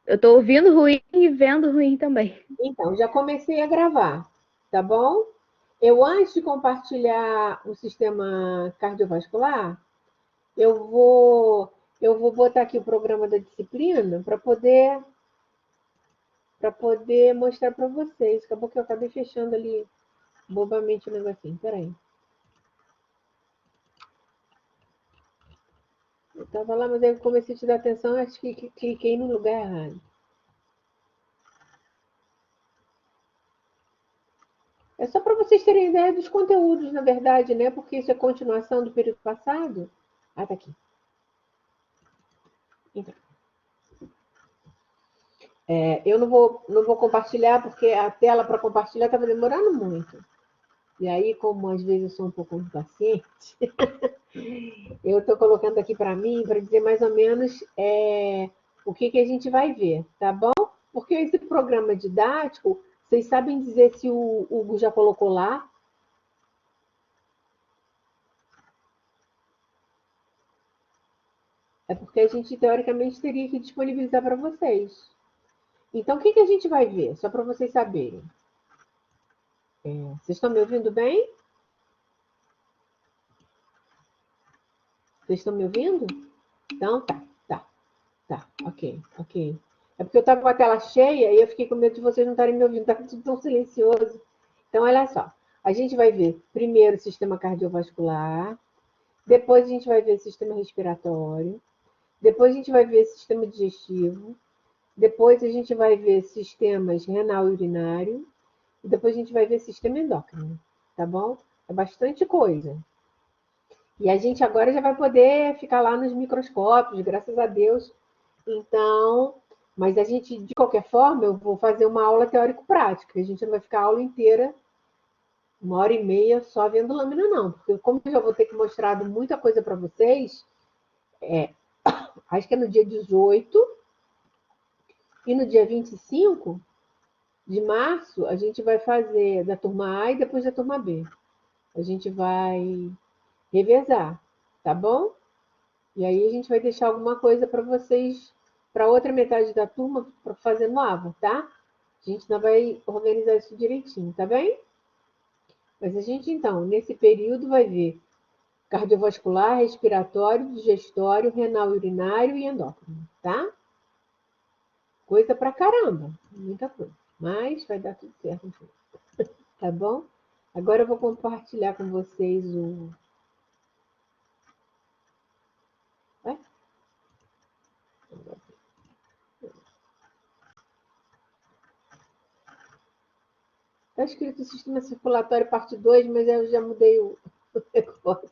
Eu tô ouvindo ruim e vendo ruim também. Então, já comecei a gravar, tá bom? Eu, antes de compartilhar o sistema cardiovascular, eu vou, eu vou botar aqui o programa da disciplina para poder mostrar para vocês. Acabou que eu acabei fechando ali bobamente o negocinho. Peraí. Eu estava lá, mas aí eu comecei a te dar atenção, acho que cliquei no lugar errado. É só para vocês terem ideia dos conteúdos, na verdade, né? Porque isso é continuação do período passado. Ah, tá aqui. Então, eu não vou compartilhar, porque a tela para compartilhar estava demorando muito. E aí, como às vezes eu sou um pouco impaciente, eu estou colocando aqui para mim, para dizer mais ou menos o que a gente vai ver, tá bom? Porque esse programa didático, vocês sabem dizer se o Hugo já colocou lá? É porque a gente, teoricamente, teria que disponibilizar para vocês. Então, o que a gente vai ver? Só para vocês saberem. Vocês estão me ouvindo bem? Vocês estão me ouvindo? Então, tá, ok. É porque eu estava com a tela cheia e eu fiquei com medo de vocês não estarem me ouvindo, está tudo tão silencioso. Então, olha só. A gente vai ver primeiro o sistema cardiovascular, depois a gente vai ver o sistema respiratório, depois a gente vai ver o sistema digestivo, depois a gente vai ver sistemas renal e urinário, e depois a gente vai ver sistema endócrino, tá bom? É bastante coisa. E a gente agora já vai poder ficar lá nos microscópios, graças a Deus. Então, mas a gente, de qualquer forma, eu vou fazer uma aula teórico-prática. A gente não vai ficar a aula inteira, 1 hora e meia, só vendo lâmina, não. Porque como eu já vou ter que mostrar muita coisa para vocês, acho que é no dia 18 e no dia 25 de março, a gente vai fazer da turma A e depois da turma B. A gente vai revezar, tá bom? E aí a gente vai deixar alguma coisa para vocês, para outra metade da turma, para fazer no AVA, tá? A gente não vai organizar isso direitinho, tá bem? Mas a gente, então, nesse período vai ver cardiovascular, respiratório, digestório, renal e urinário e endócrino, tá? Coisa pra caramba, muita coisa. Mas vai dar tudo certo, tá bom? Agora eu vou compartilhar com vocês o. Ué? Tá escrito sistema circulatório parte 2, mas eu já mudei o negócio.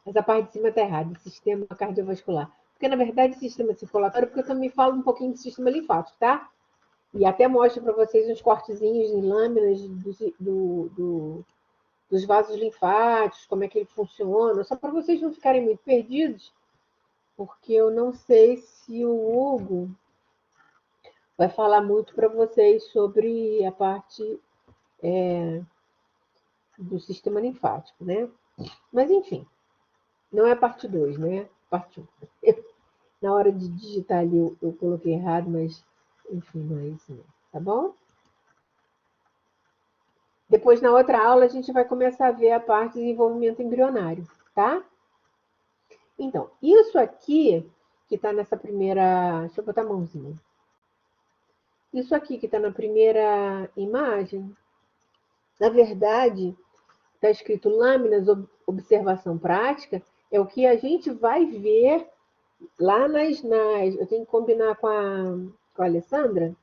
Essa parte de cima está errada, sistema cardiovascular. Porque, na verdade, sistema circulatório, porque eu também falo um pouquinho do sistema linfático, tá? E até mostro para vocês uns cortezinhos em lâminas dos vasos linfáticos, como é que ele funciona, só para vocês não ficarem muito perdidos, porque eu não sei se o Hugo vai falar muito para vocês sobre a parte do sistema linfático, né? Mas, enfim, não é parte 2, né? Parte 1. Na hora de digitar ali eu coloquei errado, mas enfim, não é isso não, tá bom? Depois, na outra aula, a gente vai começar a ver a parte de desenvolvimento embrionário, tá? Então, isso aqui, que está nessa primeira. Deixa eu botar a mãozinha. Isso aqui que está na primeira imagem, na verdade, está escrito lâminas observação prática, é o que a gente vai ver lá nas. Eu tenho que combinar com a Alessandra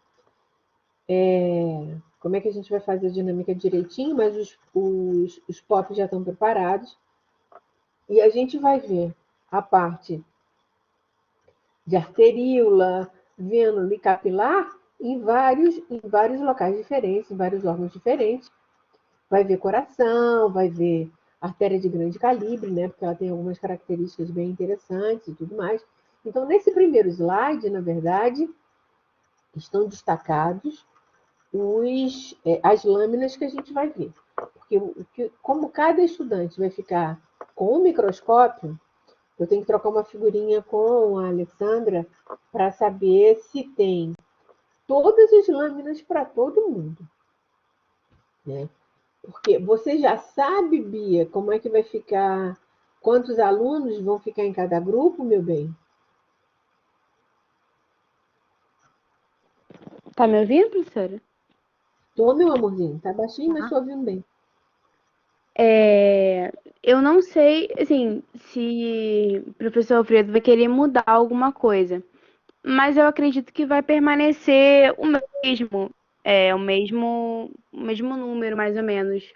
como é que a gente vai fazer a dinâmica direitinho, mas os POPs já estão preparados. E a gente vai ver a parte de arteríola, vênula e capilar em vários locais diferentes, em vários órgãos diferentes. Vai ver coração, vai ver artéria de grande calibre, né? Porque ela tem algumas características bem interessantes e tudo mais. Então, nesse primeiro slide, na verdade, estão destacados as lâminas que a gente vai ver. Porque como cada estudante vai ficar com um microscópio, Eu tenho que trocar uma figurinha com a Alessandra para saber se tem todas as lâminas para todo mundo, né? Porque você já sabe, Bia, como é que vai ficar, quantos alunos vão ficar em cada grupo, meu bem? Tá me ouvindo, professora? Tô, meu amorzinho, tá baixinho, mas tô ouvindo bem. É, eu não sei, assim, se o professor Alfredo vai querer mudar alguma coisa, mas eu acredito que vai permanecer o mesmo, o mesmo número, mais ou menos,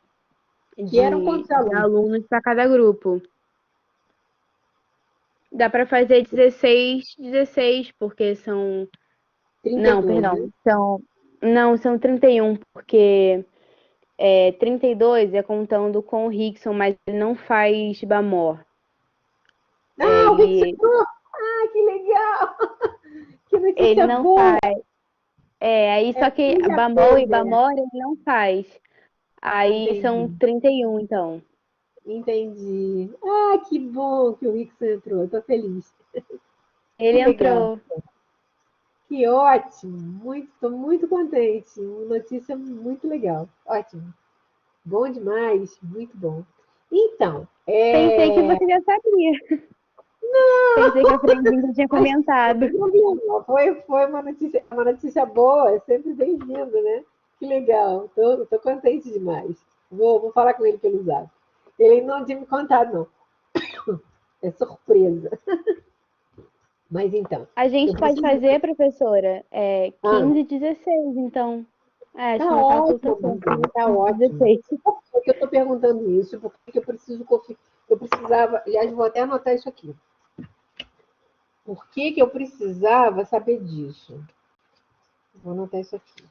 Que eram de, quantos de alunos? alunos para cada grupo. Dá para fazer 16, 16, porque são. Não, 32, né? perdão, não, são 31, porque 32 é contando com o Rickson, mas ele não faz Bamor. Ah, o Rick Ele, entrou! Ah, que legal! Que ele notícia não boa! faz. Aí É só que filho de Bamor e Apander. Bamor ele não faz. Aí são Entendi, 31, então. entendi. Ah, que bom que o Rick entrou. Tô feliz. Ele Que legal. entrou. Que ótimo. Tô muito contente. Uma notícia muito legal. Ótimo. Bom demais. Muito bom. Então, Pensei que você já sabia. Pensei que a Frendinha tinha mas não comentado. tem problema. Foi uma notícia boa. É sempre bem-vindo, né? Que legal. Tô contente demais. Vou falar com ele pelo zap. Ele não tinha me contado, não. É surpresa. Mas então, A eu gente pode preciso. fazer, professora, Ah, 15 e 16, então. Acho tá que não ótimo, facilita tanto. amorzinho, tá 15 e ótimo. 16. Por que eu estou perguntando isso? Porque eu preciso eu precisava, aliás, vou até anotar isso aqui. Por que que eu precisava saber disso? Vou anotar isso aqui.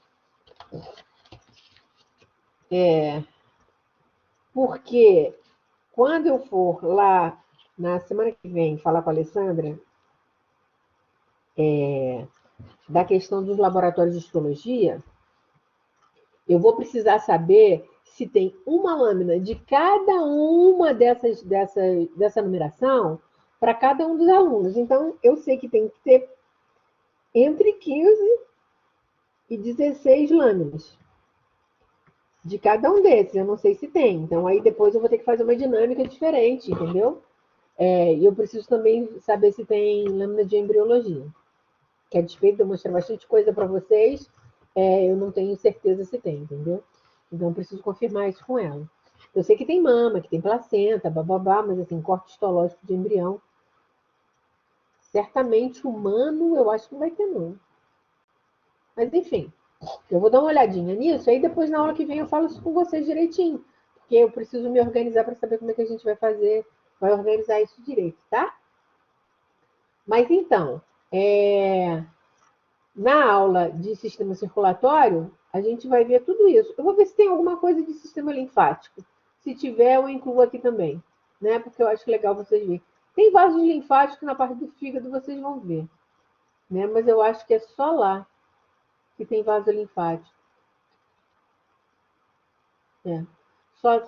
Porque quando eu for lá na semana que vem falar com a Alessandra da questão dos laboratórios de histologia, eu vou precisar saber se tem uma lâmina de cada uma dessa numeração para cada um dos alunos. Então, eu sei que tem que ter entre 15 e 16 lâminas de cada um desses. Eu não sei se tem. Então, aí depois eu vou ter que fazer uma dinâmica diferente, entendeu? E eu preciso também saber se tem lâmina de embriologia, que a despeito de eu mostrar bastante coisa para vocês, eu não tenho certeza se tem, entendeu? Então, eu preciso confirmar isso com ela. Eu sei que tem mama, que tem placenta, bababá, mas assim, corte histológico de embrião, certamente humano, eu acho que não vai ter, não. Mas enfim, eu vou dar uma olhadinha nisso, aí depois na aula que vem eu falo isso com vocês direitinho, porque eu preciso me organizar para saber como é que a gente vai fazer, vai organizar isso direito, tá? Mas então, na aula de sistema circulatório, a gente vai ver tudo isso. Eu vou ver se tem alguma coisa de sistema linfático. Se tiver, eu incluo aqui também, né? Porque eu acho legal vocês verem. Tem vasos linfáticos na parte do fígado, vocês vão ver, né? Mas eu acho que é só lá que tem vaso linfático. É.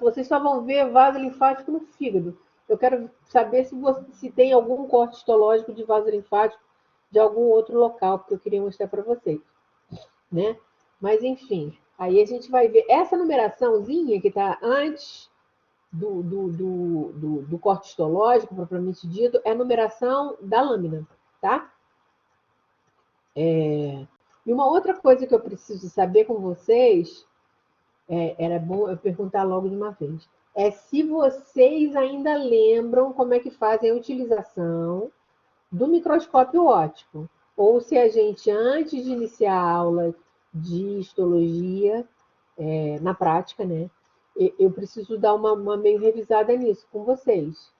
Vocês só vão ver vaso linfático no fígado. Eu quero saber se tem algum corte histológico de vaso linfático de algum outro local, porque eu queria mostrar para vocês, né? Mas enfim, aí a gente vai ver essa numeraçãozinha que está antes do corte histológico, propriamente dito, é a numeração da lâmina, tá? E uma outra coisa que eu preciso saber com vocês, era bom eu perguntar logo de uma vez, é se vocês ainda lembram como é que fazem a utilização do microscópio óptico, ou se a gente, antes de iniciar a aula de histologia, na prática, né? Eu preciso dar uma meio revisada nisso com vocês.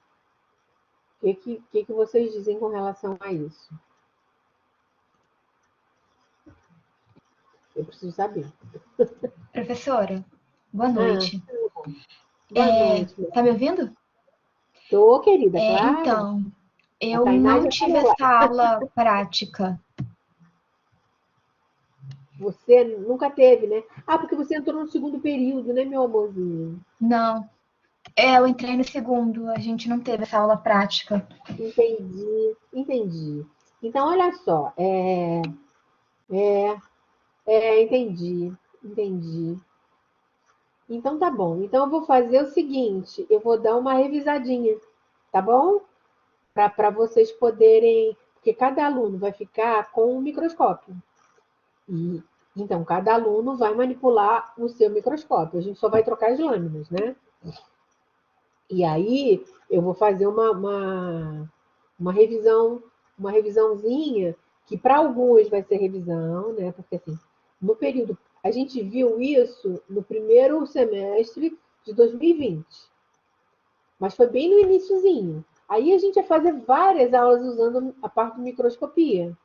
O que vocês dizem com relação a isso? Eu preciso saber. Professora, boa Ah, noite. boa noite. Tá me ouvindo? Tô, querida, claro. Então, A eu Tainá não já tive falou lá. essa aula prática. Você nunca teve, né? Ah, porque você entrou no segundo período, né, meu amorzinho? Não. Eu entrei no segundo, a gente não teve essa aula prática. Entendi, entendi. Então, olha só, entendi, entendi. Então, tá bom. Então, eu vou fazer o seguinte, eu vou dar uma revisadinha, tá bom? Para vocês poderem, porque cada aluno vai ficar com um microscópio. E, então, cada aluno vai manipular o seu microscópio. A gente só vai trocar as lâminas, né? E aí, eu vou fazer uma revisão, uma revisãozinha, que para alguns vai ser revisão, né? Porque assim, no período. A gente viu isso no primeiro semestre de 2020, mas foi bem no iniciozinho. Aí a gente ia fazer várias aulas usando a parte de microscopia.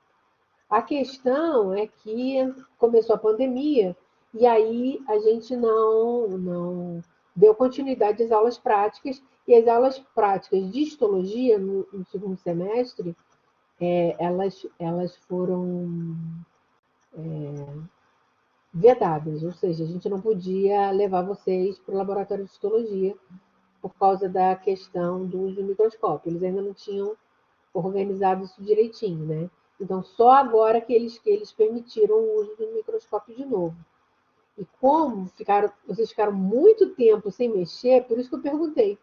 A questão é que começou a pandemia e aí a gente não deu continuidade às aulas práticas, e as aulas práticas de histologia no segundo semestre, elas foram vedadas, ou seja, a gente não podia levar vocês para o laboratório de histologia por causa da questão do uso do microscópio. Eles ainda não tinham organizado isso direitinho, né? Então, só agora que eles permitiram o uso do microscópio de novo. E como vocês ficaram muito tempo sem mexer, por isso que eu perguntei.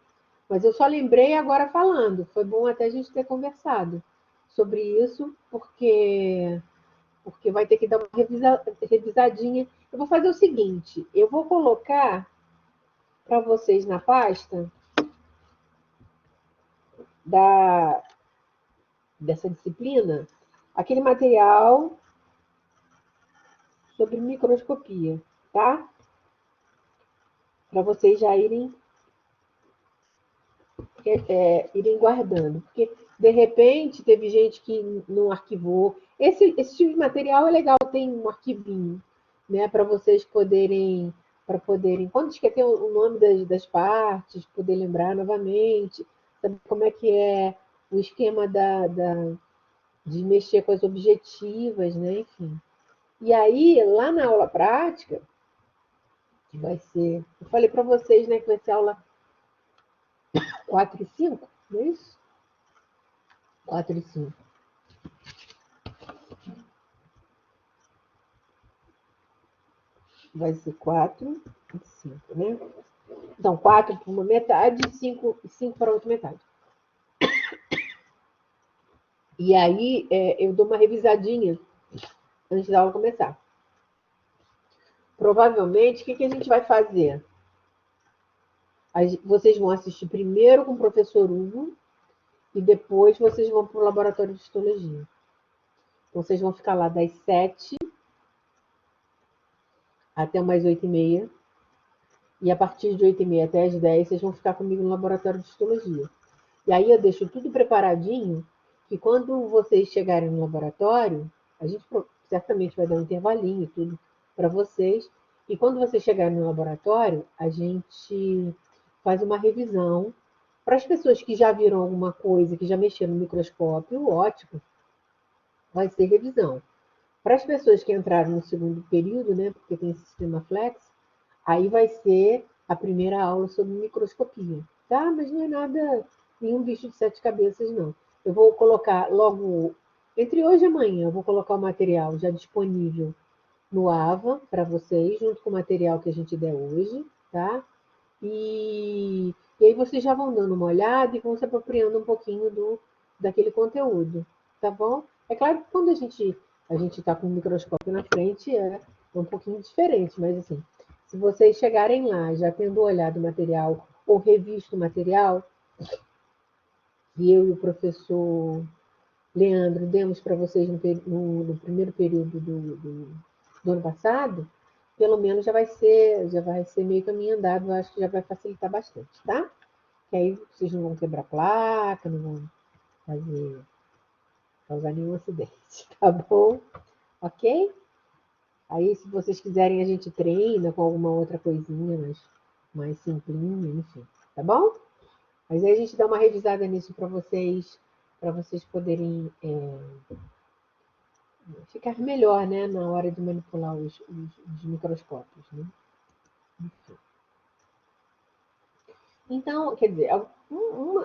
Mas eu só lembrei agora falando. Foi bom até a gente ter conversado sobre isso, porque vai ter que dar uma revisadinha. Eu vou fazer o seguinte: eu vou colocar para vocês na pasta da, dessa disciplina aquele material sobre microscopia, tá? Para vocês já irem guardando. Porque, de repente, teve gente que não arquivou. Esse tipo de material é legal, tem um arquivinho, né? Para vocês poderem, quando esquecer o nome das partes, poder lembrar novamente, saber como é que é o esquema de mexer com as objetivas, né? Enfim. E aí, lá na aula prática, que vai ser. Eu falei para vocês, né, que vai ser aula 4 e 5, não é isso? 4 e 5. Vai ser 4 e 5, né? Então, 4 para uma metade e 5 para a outra metade. E aí, eu dou uma revisadinha antes da aula começar. Provavelmente, o que a gente vai fazer? Vocês vão assistir primeiro com o professor Hugo e depois vocês vão para o laboratório de histologia. Então, vocês vão ficar lá das 7 até umas 8h30. E a partir de 8h30 até as 10, vocês vão ficar comigo no laboratório de histologia. E aí eu deixo tudo preparadinho, que quando vocês chegarem no laboratório, a gente certamente vai dar um intervalinho e tudo para vocês. E quando vocês chegarem no laboratório, a gente faz uma revisão. Para as pessoas que já viram alguma coisa, que já mexeram no microscópio, ótimo, vai ser revisão. Para as pessoas que entraram no segundo período, né, porque tem esse sistema flex, aí vai ser a primeira aula sobre microscopia, tá? Mas não é nada, nenhum bicho de 7 cabeças, não. Eu vou colocar logo, entre hoje e amanhã, eu vou colocar o material já disponível no AVA para vocês, junto com o material que a gente der hoje, tá? E aí vocês já vão dando uma olhada e vão se apropriando um pouquinho daquele conteúdo, tá bom? É claro que quando a gente está com o microscópio na frente, é um pouquinho diferente, mas assim, se vocês chegarem lá já tendo olhado o material ou revisto o material, que eu e o professor Leandro demos para vocês no primeiro período do ano passado, pelo menos já vai ser meio caminho andado, eu acho que já vai facilitar bastante, tá? Que aí vocês não vão quebrar placa, não vão fazer, causar nenhum acidente, tá bom? Ok? Aí, se vocês quiserem, a gente treina com alguma outra coisinha, mais simplinha, enfim, tá bom? Mas aí a gente dá uma revisada nisso para vocês poderem ficar melhor, né, na hora de manipular os microscópios, né? Enfim. Então, quer dizer,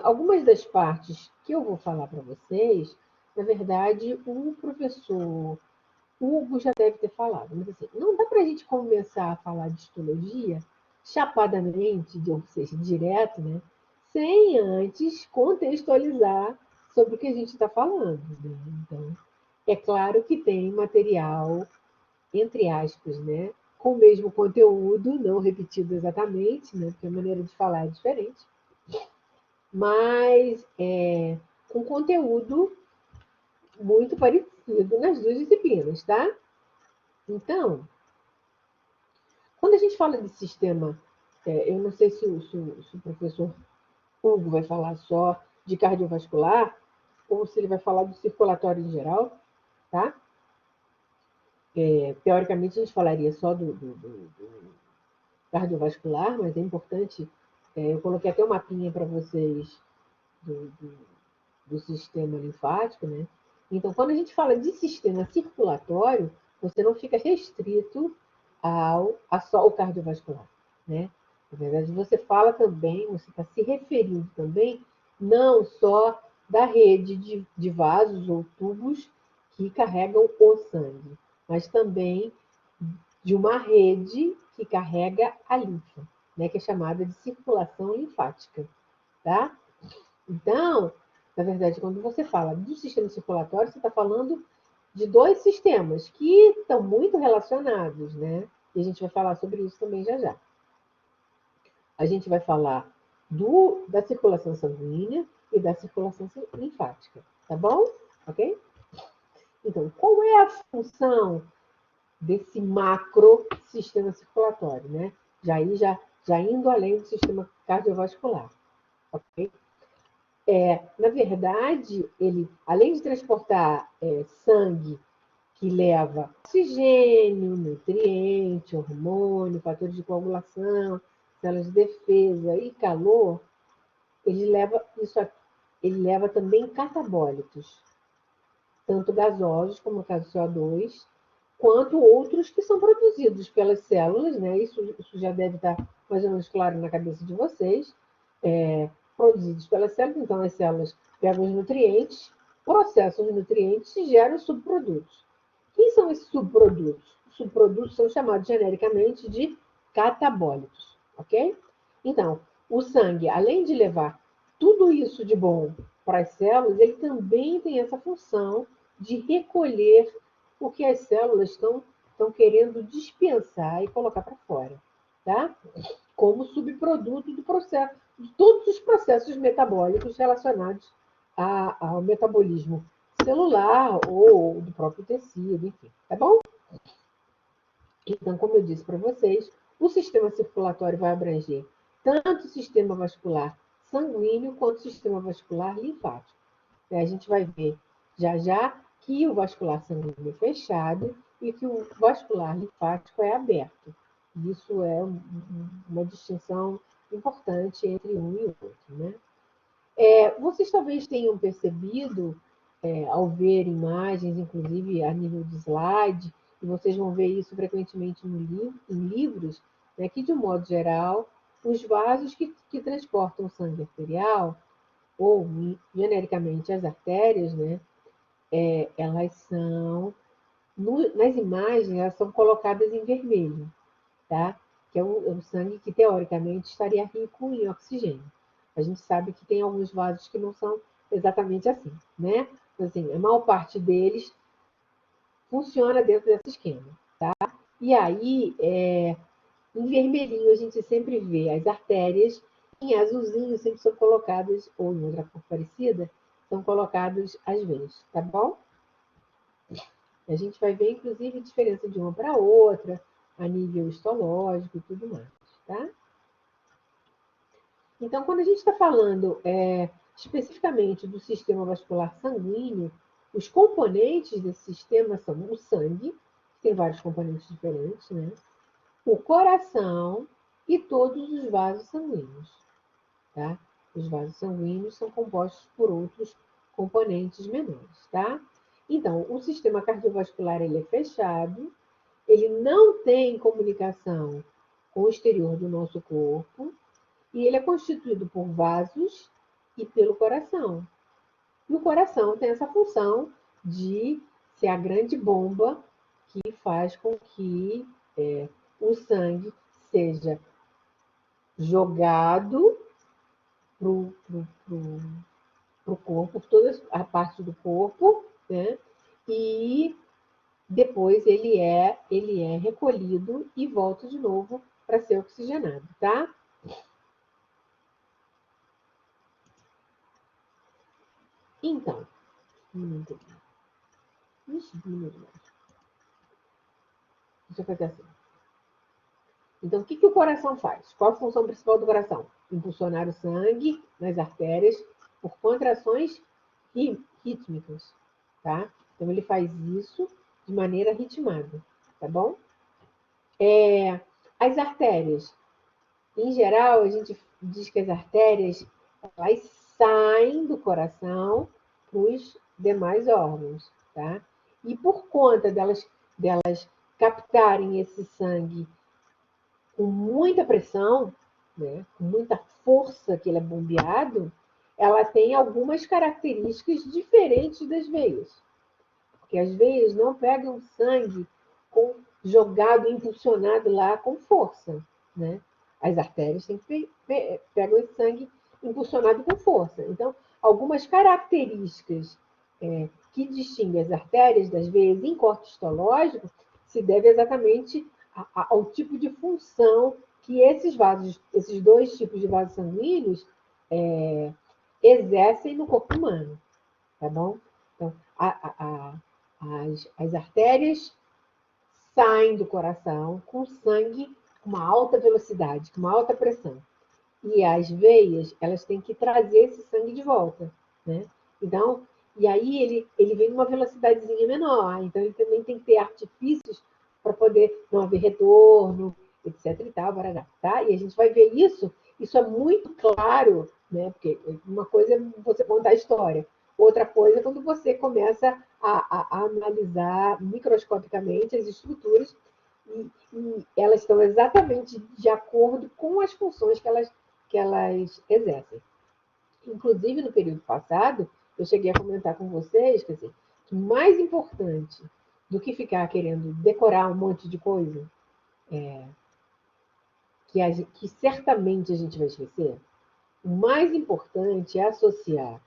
algumas das partes que eu vou falar para vocês, na verdade, o professor Hugo já deve ter falado, mas assim, não dá para a gente começar a falar de histologia chapadamente, ou seja, direto, né? Sem antes contextualizar sobre o que a gente está falando. Né? Então, é claro que tem material, entre aspas, né? Com o mesmo conteúdo, não repetido exatamente, né? Porque a maneira de falar é diferente, mas com conteúdo muito parecido nas duas disciplinas, tá? Então, quando a gente fala de sistema, eu não sei se o professor Hugo vai falar só de cardiovascular ou se ele vai falar do circulatório em geral, tá? Teoricamente, a gente falaria só do cardiovascular, mas é importante. Eu coloquei até um mapinha para vocês do, do, do sistema linfático, né? Então, quando a gente fala de sistema circulatório, você não fica restrito a só o cardiovascular, né? Na verdade, você fala também, você está se referindo também, não só da rede de vasos ou tubos que carregam o sangue, mas também de uma rede que carrega a linfa, né? Que é chamada de circulação linfática, tá? Então, na verdade, quando você fala do sistema circulatório, você está falando de dois sistemas que estão muito relacionados, né? E a gente vai falar sobre isso também já já. A gente vai falar da circulação sanguínea e da circulação linfática, tá bom? Ok? Então, qual é a função desse macro sistema circulatório, né? Já indo além do sistema cardiovascular, ok? Na verdade, ele, além de transportar sangue que leva oxigênio, nutriente, hormônio, fatores de coagulação, células de defesa e calor, ele leva também catabólitos, tanto gasosos, como o caso do CO2, quanto outros que são produzidos pelas células, né? Isso já deve estar mais ou menos claro na cabeça de vocês. Produzidos pelas células, então as células pegam os nutrientes, processam os nutrientes e geram subprodutos. Quem são esses subprodutos? Os subprodutos são chamados genericamente de catabólitos, ok? Então, o sangue, além de levar tudo isso de bom para as células, ele também tem essa função de recolher o que as células estão querendo dispensar e colocar para fora, tá? Como subproduto do processo, de todos os processos metabólicos relacionados ao metabolismo celular ou do próprio tecido, enfim, tá bom? Então, como eu disse para vocês, o sistema circulatório vai abranger tanto o sistema vascular sanguíneo quanto o sistema vascular linfático. A gente vai ver já já que o vascular sanguíneo é fechado e que o vascular linfático é aberto. Isso é uma distinção importante entre um e outro, né? Vocês talvez tenham percebido, ao ver imagens, inclusive a nível de slide, e vocês vão ver isso frequentemente em livros, né, que, de um modo geral, os vasos que transportam o sangue arterial, ou genericamente as artérias, né, elas são, nas imagens, elas são colocadas em vermelho, tá? Que é um sangue que, teoricamente, estaria rico em oxigênio. A gente sabe que tem alguns vasos que não são exatamente assim, né? Assim, a maior parte deles funciona dentro desse esquema, tá? E aí, em vermelhinho, a gente sempre vê as artérias, em azulzinho sempre são colocadas, ou em outra cor parecida, são colocados as veias, tá bom? A gente vai ver, inclusive, a diferença de uma para outra, a nível histológico e tudo mais, tá? Então, quando a gente está falando especificamente do sistema vascular sanguíneo, os componentes desse sistema são o sangue, que tem vários componentes diferentes, né? O coração e todos os vasos sanguíneos, tá? Os vasos sanguíneos são compostos por outros componentes menores, tá? Então, o sistema cardiovascular ele é fechado, ele não tem comunicação com o exterior do nosso corpo, E ele é constituído por vasos e pelo coração. E o coração tem essa função de ser a grande bomba que faz com que o sangue seja jogado para o corpo, por toda a parte do corpo, né? E depois ele é recolhido e volta de novo para ser oxigenado, tá? Então, deixa eu fazer assim. Então, o que o coração faz? Qual a função principal do coração? Impulsionar o sangue nas artérias por contrações rítmicas, tá? Então, ele faz isso de maneira ritmada, tá bom? As artérias, em geral, a gente diz que as artérias elas saem do coração para os demais órgãos, tá? E por conta delas captarem esse sangue com muita pressão, né, com muita força que ele é bombeado, ela tem algumas características diferentes das veias. Porque as veias não pegam sangue jogado, impulsionado lá com força, né? As artérias pegam esse sangue impulsionado com força. Então, algumas características que distinguem as artérias das veias em corte histológico se deve exatamente ao tipo de função que esses dois tipos de vasos sanguíneos exercem no corpo humano, tá bom? Então, as artérias saem do coração com sangue com uma alta velocidade, com uma alta pressão. E as veias, elas têm que trazer esse sangue de volta, né? Então, e aí ele vem numa velocidadezinha menor, então ele também tem que ter artifícios para poder não haver retorno, etc e tal, barará, tá? E a gente vai ver isso é muito claro, né? Porque uma coisa é você contar a história, outra coisa é quando você começa a analisar microscopicamente as estruturas e elas estão exatamente de acordo com as funções que elas exercem. Inclusive, no período passado, eu cheguei a comentar com vocês, quer dizer, que mais importante do que ficar querendo decorar um monte de coisa, que certamente a gente vai esquecer, o mais importante é associar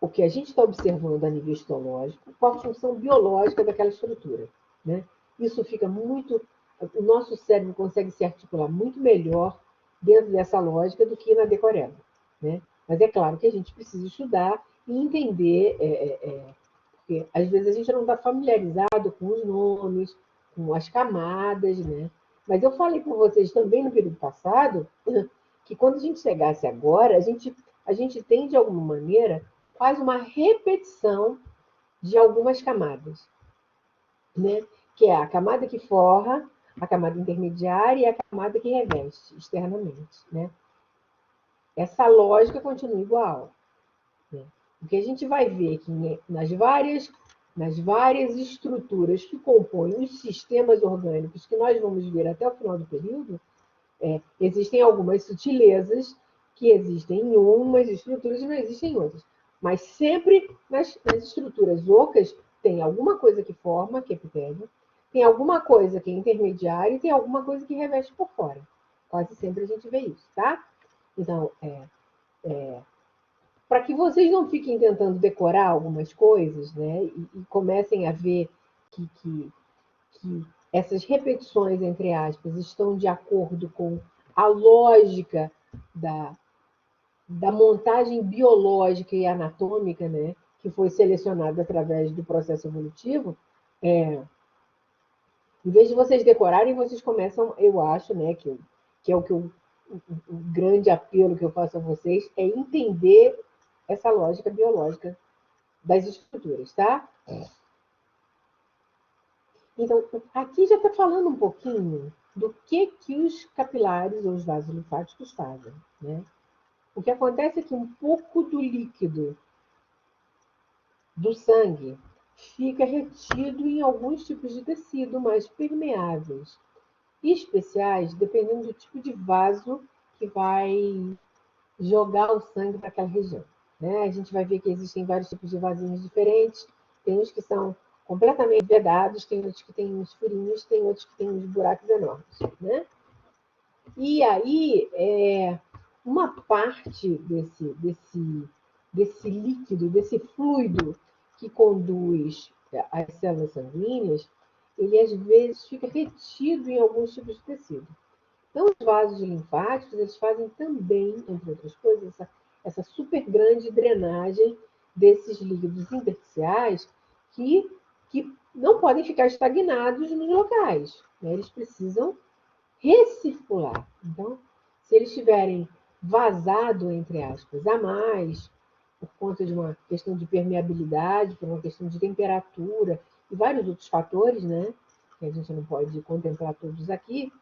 o que a gente está observando a nível histológico com a função biológica daquela estrutura, né? Isso fica muito... O nosso cérebro consegue se articular muito melhor dentro dessa lógica do que na decoreba, né? Mas é claro que a gente precisa estudar e entender, porque às vezes a gente não está familiarizado com os nomes, com as camadas, né? Mas eu falei para vocês também no período passado que quando a gente chegasse agora, a gente tem, de alguma maneira, faz uma repetição de algumas camadas, né? Que é a camada que forra, a camada intermediária e a camada que reveste externamente, né? Essa lógica continua igual, né? O que a gente vai ver que nas várias estruturas que compõem os sistemas orgânicos que nós vamos ver até o final do período, existem algumas sutilezas que existem em umas estruturas e não existem em outras. Mas sempre nas estruturas ocas tem alguma coisa que forma, que é epitélio, tem alguma coisa que é intermediária e tem alguma coisa que reveste por fora. Quase sempre a gente vê isso, tá? Então, para que vocês não fiquem tentando decorar algumas coisas, né, e comecem a ver que essas repetições, entre aspas, estão de acordo com a lógica da montagem biológica e anatômica, né, que foi selecionada através do processo evolutivo, em vez de vocês decorarem, vocês começam, eu acho, né, que é o grande apelo que eu faço a vocês, é entender essa lógica biológica das estruturas, tá? Então, aqui já está falando um pouquinho do que os capilares ou os vasos linfáticos fazem, né? O que acontece é que um pouco do líquido do sangue fica retido em alguns tipos de tecido mais permeáveis. especiais dependendo do tipo de vaso que vai jogar o sangue para aquela região. Né? A gente vai ver que existem vários tipos de vasinhos diferentes. Tem uns que são completamente vedados, tem outros que têm uns furinhos, tem outros que têm uns buracos enormes. Né? E aí, uma parte desse líquido, desse fluido que conduz as células sanguíneas, ele às vezes fica retido em alguns tipos de tecido. Então, os vasos linfáticos, eles fazem também, entre outras coisas, essa super grande drenagem desses líquidos intersticiais que não podem ficar estagnados nos locais. Né? Eles precisam recircular. Então, se eles tiverem vazado, entre aspas, a mais, por conta de uma questão de permeabilidade, por uma questão de temperatura e vários outros fatores, né, que a gente não pode contemplar todos aqui,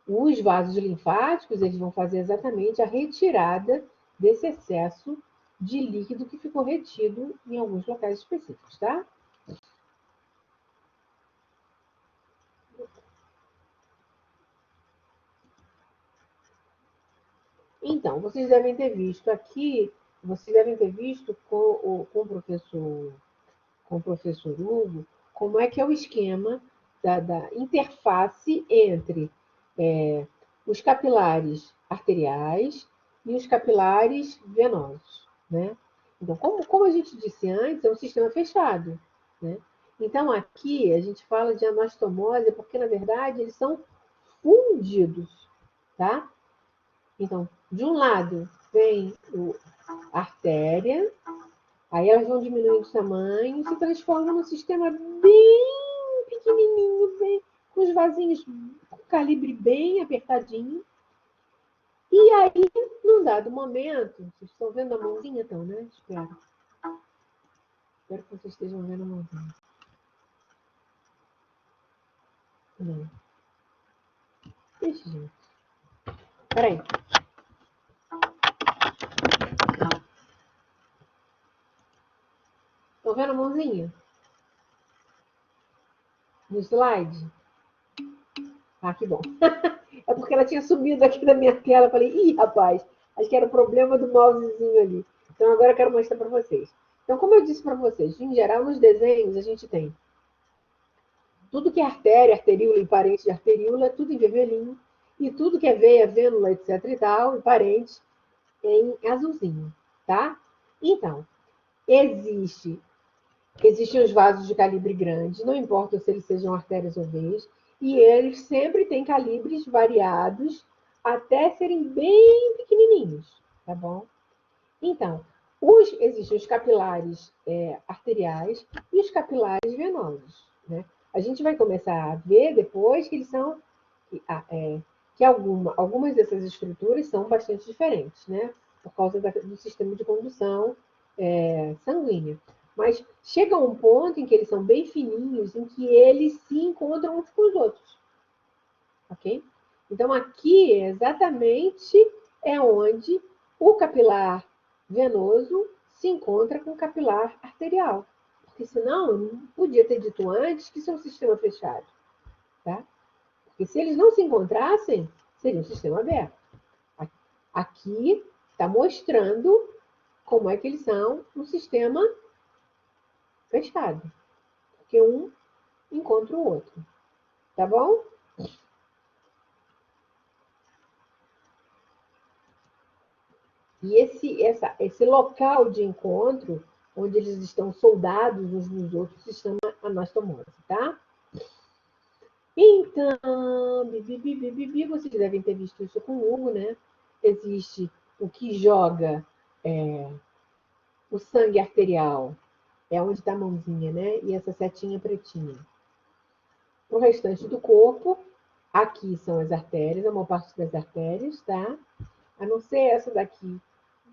os vasos linfáticos eles vão fazer exatamente a retirada desse excesso de líquido que ficou retido em alguns locais específicos, tá? Então, vocês devem ter visto aqui, vocês devem ter visto com o professor Hugo, como é que é o esquema da interface entre os capilares arteriais e os capilares venosos. Né? Então, como a gente disse antes, é um sistema fechado. Né? Então, aqui a gente fala de anastomose porque, na verdade, eles são fundidos. Tá? Então, de um lado vem a artéria, aí elas vão diminuindo de tamanho, se transforma num sistema bem pequenininho, com os vasinhos com calibre bem apertadinho. E aí, num dado momento, vocês estão vendo a mãozinha, então, né? Espero que vocês estejam vendo a mãozinha. Não. Ixi, gente. Peraí. Estão vendo a mãozinha? No slide? Ah, que bom. É porque ela tinha sumido aqui na minha tela. Eu falei, ih, rapaz, acho que era o problema do mousezinho ali. Então, agora eu quero mostrar para vocês. Então, como eu disse para vocês, em geral, nos desenhos, a gente tem tudo que é artéria, arteríola e parente de arteríola, tudo em vermelhinho. E tudo que é veia, vênula, etc e tal, e parente, em azulzinho, tá? Então, existem os vasos de calibre grande, não importa se eles sejam artérias ou veias, e eles sempre têm calibres variados até serem bem pequenininhos, tá bom? Então, existem os capilares arteriais e os capilares venosos, né? A gente vai começar a ver depois que eles são que algumas dessas estruturas são bastante diferentes, né? Por causa do sistema de condução sanguínea. Mas chega a um ponto em que eles são bem fininhos, em que eles se encontram uns com os outros. Ok? Então, aqui exatamente é onde o capilar venoso se encontra com o capilar arterial. Porque senão, eu não podia ter dito antes que isso é um sistema fechado. Tá? Porque se eles não se encontrassem, seria um sistema aberto. Aqui está mostrando como é que eles são um sistema fechado. Porque um encontra o outro. Tá bom? E esse local de encontro, onde eles estão soldados uns nos outros, se chama anastomose, tá? Então, vocês devem ter visto isso com o Hugo, né? Existe o que joga o sangue arterial, é onde está a mãozinha, né? E essa setinha pretinha. Para o restante do corpo, aqui são as artérias, a maior parte das artérias, tá? A não ser essa daqui,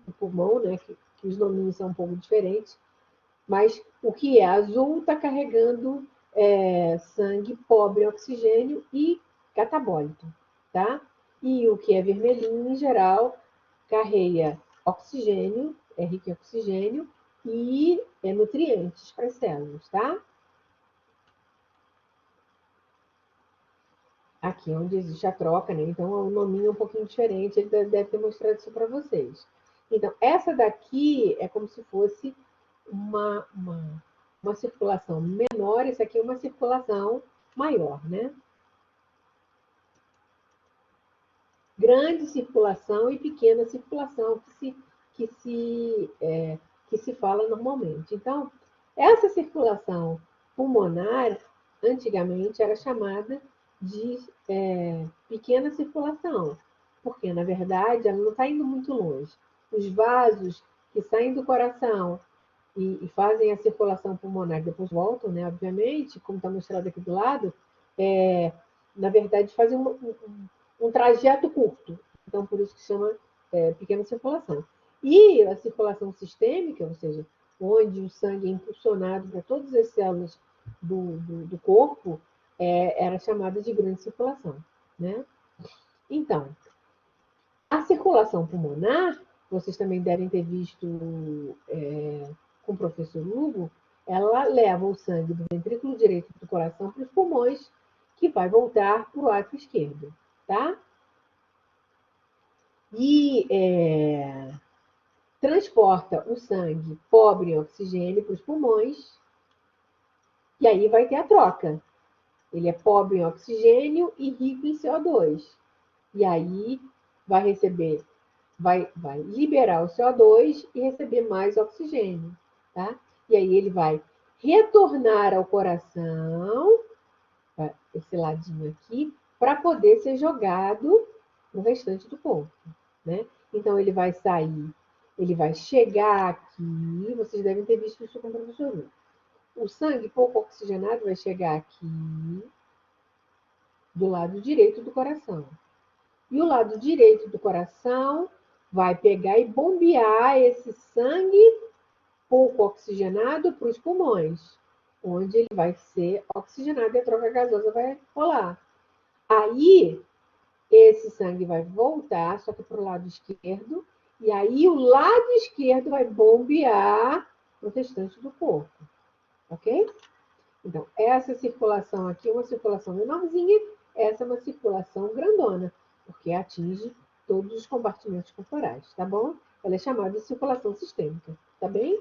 do pulmão, né? Que os nominhos são um pouco diferentes. Mas o que é azul está carregando sangue pobre em oxigênio e catabólico, tá? E o que é vermelhinho, em geral, carrega oxigênio, é rico em oxigênio e nutrientes para as células, tá? aqui é onde existe a troca, né? Então, o nominho é um pouquinho diferente, ele deve ter mostrado isso para vocês. Então, essa daqui é como se fosse uma circulação menor, essa aqui é uma circulação maior, né? Grande circulação e pequena circulação que se fala normalmente. Então, essa circulação pulmonar, antigamente, era chamada de pequena circulação, porque, na verdade, ela não está indo muito longe. Os vasos que saem do coração e fazem a circulação pulmonar, depois voltam, né, obviamente, como está mostrado aqui do lado, na verdade, fazem um trajeto curto. Então, por isso que chama pequena circulação. E a circulação sistêmica, ou seja, onde o sangue é impulsionado para todas as células do corpo, era chamada de grande circulação. Né? Então, a circulação pulmonar, vocês também devem ter visto com o professor Hugo, ela leva o sangue do ventrículo direito do coração para os pulmões, que vai voltar para o átrio esquerdo. Tá? E transporta o sangue pobre em oxigênio para os pulmões, e aí vai ter a troca. Ele é pobre em oxigênio e rico em CO2. E aí vai receber, vai liberar o CO2 e receber mais oxigênio. Tá? E aí ele vai retornar ao coração, esse ladinho aqui, para poder ser jogado no restante do corpo. Né? Então, ele vai sair, ele vai chegar aqui, vocês devem ter visto isso com o professor Hugo. O sangue pouco oxigenado vai chegar aqui, do lado direito do coração. E o lado direito do coração vai pegar e bombear esse sangue pouco oxigenado para os pulmões, onde ele vai ser oxigenado e a troca gasosa vai rolar. Aí, esse sangue vai voltar, só que para o lado esquerdo, e aí o lado esquerdo vai bombear o restante do corpo. Ok? Então, essa circulação aqui é uma circulação menorzinha, essa é uma circulação grandona, porque atinge todos os compartimentos corporais, tá bom? Ela é chamada de circulação sistêmica, tá bem?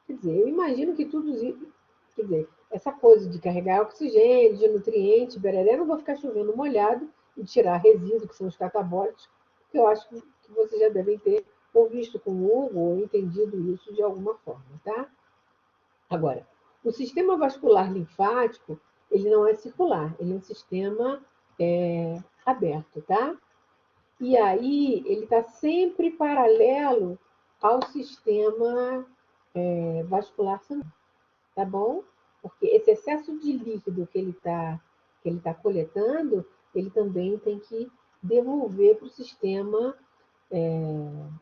Quer dizer, eu imagino que tudo isso, quer dizer, essa coisa de carregar oxigênio, de nutriente, bereré, não vou ficar chovendo molhado e tirar resíduos, que são os catabólicos, que eu acho que vocês já devem ter ou visto com o Hugo ou entendido isso de alguma forma, tá? Agora, o sistema vascular linfático, ele não é circular, ele é um sistema aberto, tá? E aí, ele está sempre paralelo ao sistema vascular sanguíneo, tá bom? Porque esse excesso de líquido que ele tá coletando, ele também tem que devolver para o sistema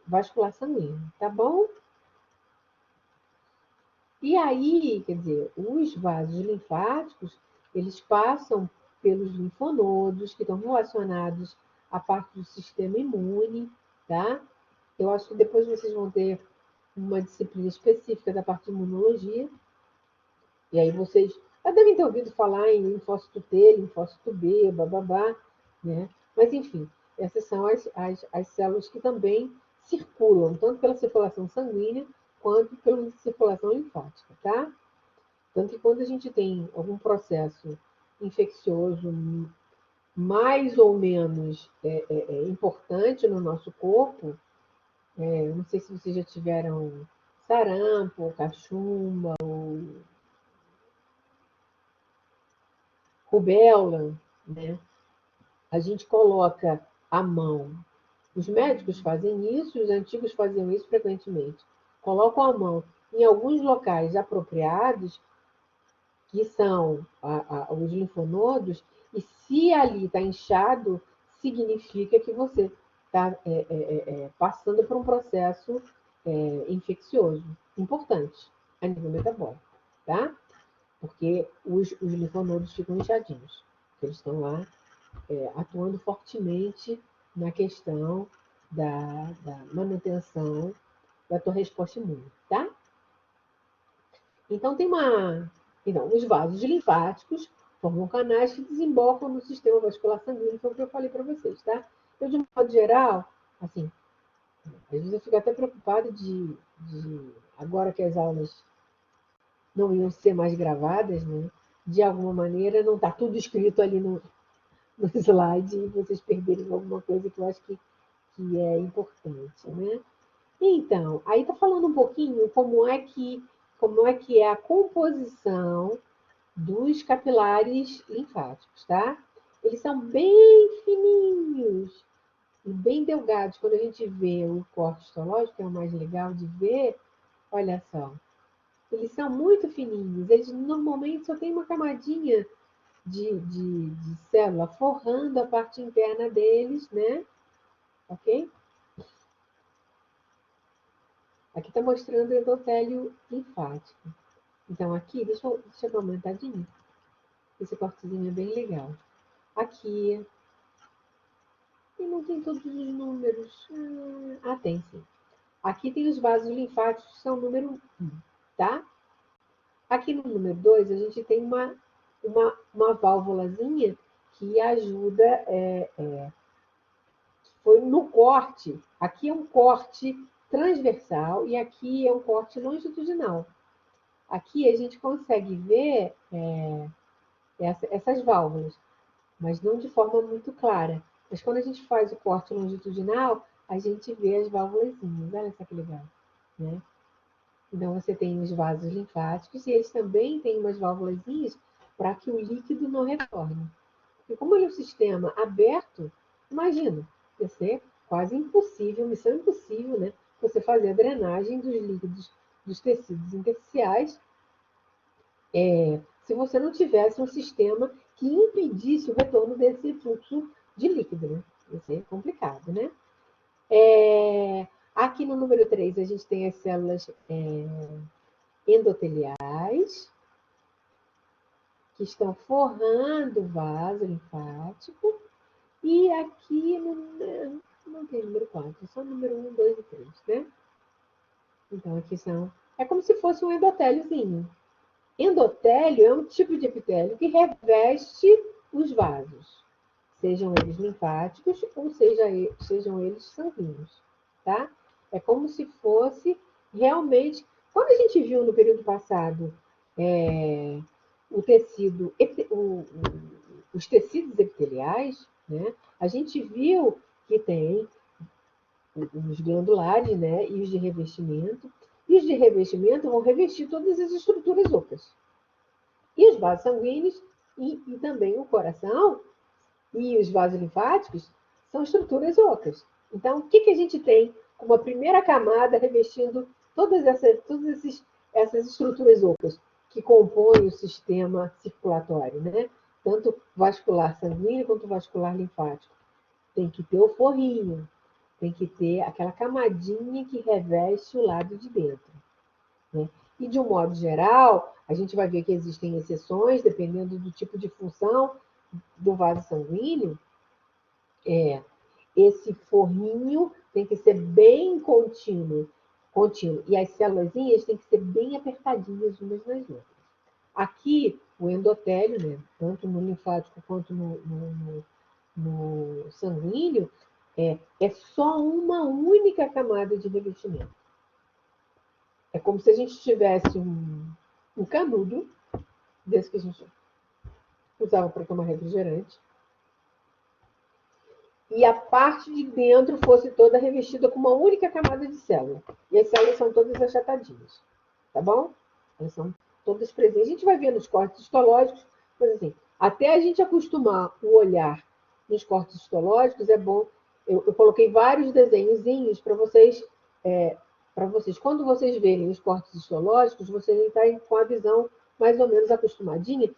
vascular sanguíneo, tá bom? E aí, quer dizer, os vasos linfáticos, eles passam pelos linfonodos, que estão relacionados à parte do sistema imune, tá? Eu acho que depois vocês vão ter uma disciplina específica da parte de imunologia, e aí vocês já devem ter ouvido falar em linfócito T, linfócito B, bababá, né? Mas, enfim, essas são as células que também circulam, tanto pela circulação sanguínea, quanto pela circulação linfática, tá? Tanto que quando a gente tem algum processo infeccioso mais ou menos importante no nosso corpo, não sei se vocês já tiveram sarampo, cachumba, rubéola, né? A gente coloca a mão. Os médicos fazem isso, os antigos faziam isso frequentemente. Colocam a mão em alguns locais apropriados, que são os linfonodos, e se ali está inchado, significa que você está passando por um processo infeccioso importante a nível metabólico, tá? Porque os linfonodos ficam inchadinhos. Eles estão lá atuando fortemente na questão da manutenção da tua resposta imune, tá? Então, os vasos linfáticos, Formam canais que desembocam no sistema vascular sanguíneo, foi o que eu falei para vocês, tá? Eu, de um modo geral, assim, às vezes eu fico até preocupada agora que as aulas não iam ser mais gravadas, né? De alguma maneira, não está tudo escrito ali no slide e vocês perderem alguma coisa que eu acho que é importante, né? Então, aí está falando um pouquinho como é que é a composição dos capilares linfáticos, tá? Eles são bem fininhos e bem delgados. Quando a gente vê o corte histológico, que é o mais legal de ver, olha só, eles são muito fininhos. Eles normalmente só tem uma camadinha de célula forrando a parte interna deles, né? Ok? Aqui está mostrando o endotélio linfático. Então, aqui, deixa eu dar uma aumentadinha. Esse cortezinho é bem legal. Aqui, e não tem todos os números. Tem sim. Aqui tem os vasos linfáticos, que são o número 1, tá? Aqui no número 2, a gente tem uma válvulazinha que ajuda, foi no corte. Aqui é um corte transversal e aqui é um corte longitudinal. Aqui a gente consegue ver essas válvulas, mas não de forma muito clara. Mas quando a gente faz o corte longitudinal, a gente vê as válvulazinhas. Olha só que legal, né? Então, você tem os vasos linfáticos e eles também têm umas válvulazinhas para que o líquido não retorne. E como ele é um sistema aberto, imagina, ia ser quase impossível, missão impossível, né? Você fazer a drenagem dos líquidos dos tecidos intersticiais se você não tivesse um sistema que impedisse o retorno desse fluxo de líquido, né? Ia ser complicado, né? Aqui no número 3, a gente tem as células endoteliais, que estão forrando o vaso linfático. E aqui não tem número 4, só número 1, 2 e 3, né? Então, aqui são... É como se fosse um endotéliozinho. Endotélio é um tipo de epitélio que reveste os vasos, sejam eles linfáticos ou sejam eles sanguíneos, tá? É como se fosse realmente... Quando a gente viu no período passado o tecido, os tecidos epiteliais, né? A gente viu que tem os glandulares, né? E os de revestimento. E os de revestimento vão revestir todas as estruturas ocas. E os vasos sanguíneos e também o coração e os vasos linfáticos são estruturas ocas. Então, o que a gente tem como a primeira camada revestindo todas essas estruturas ocas que compõem o sistema circulatório, né? Tanto vascular sanguíneo quanto vascular linfático. Tem que ter o forrinho, tem que ter aquela camadinha que reveste o lado de dentro, né? E, de um modo geral, a gente vai ver que existem exceções, dependendo do tipo de função do vaso sanguíneo. Esse forrinho tem que ser bem contínuo. E as célulazinhas têm que ser bem apertadinhas umas nas outras. Aqui, o endotélio, né, tanto no linfático quanto no sanguíneo, é só uma única camada de revestimento. É como se a gente tivesse um canudo, desse que a gente usava para tomar refrigerante, e a parte de dentro fosse toda revestida com uma única camada de célula. E as células são todas achatadinhas, tá bom? Elas são todas presentes. A gente vai ver nos cortes histológicos, mas assim, até a gente acostumar o olhar nos cortes histológicos, é bom. Eu coloquei vários desenhozinhos para vocês, quando vocês verem os cortes histológicos, vocês estarem com a visão mais ou menos acostumadinha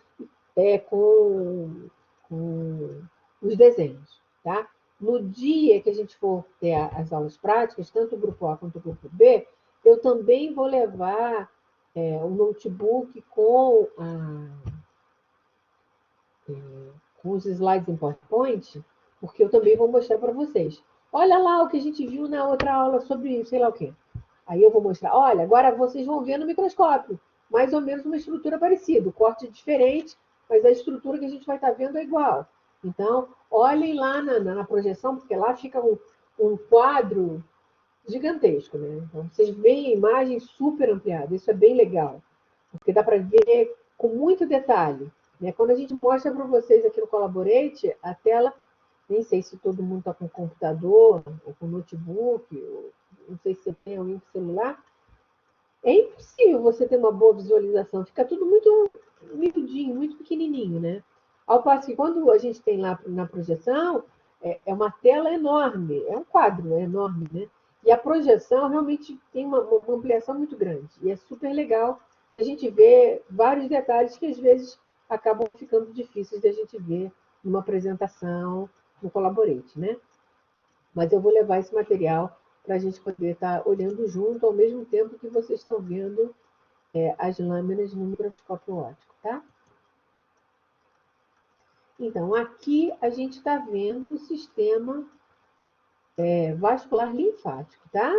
com os desenhos, tá? No dia que a gente for ter as aulas práticas, tanto o grupo A quanto o grupo B, eu também vou levar um notebook com os slides em PowerPoint, porque eu também vou mostrar para vocês. Olha lá o que a gente viu na outra aula sobre sei lá o quê. Aí eu vou mostrar, olha, agora vocês vão ver no microscópio, mais ou menos uma estrutura parecida, o corte é diferente, mas a estrutura que a gente vai estar vendo é igual. Então, olhem lá na projeção, porque lá fica um quadro gigantesco, né? Então, vocês veem a imagem super ampliada, isso é bem legal, porque dá para ver com muito detalhe. Né? Quando a gente mostra para vocês aqui no Collaborate, a tela, nem sei se todo mundo está com computador, ou com notebook, ou, não sei se você tem alguém com celular, é impossível você ter uma boa visualização, fica tudo muito miudinho, muito pequenininho, né? Ao passo que quando a gente tem lá na projeção, é uma tela enorme, é um quadro enorme, né? E a projeção realmente tem uma ampliação muito grande, e é super legal a gente ver vários detalhes que às vezes acabam ficando difíceis de a gente ver numa apresentação no Collaborate, né? Mas eu vou levar esse material para a gente poder estar olhando junto ao mesmo tempo que vocês estão vendo as lâminas no microscópio óptico, tá? Então, aqui a gente está vendo o sistema vascular linfático, tá?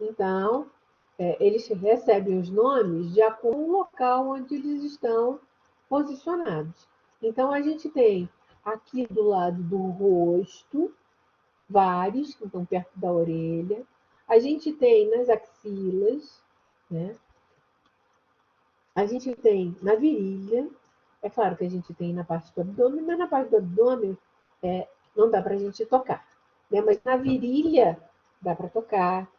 Então, eles recebem os nomes de acordo com o local onde eles estão posicionados. Então, a gente tem aqui do lado do rosto, vários que estão perto da orelha. A gente tem nas axilas, né? A gente tem na virilha. É claro que a gente tem na parte do abdômen, mas na parte do abdômen não dá para a gente tocar. Né? Mas na virilha dá para tocar.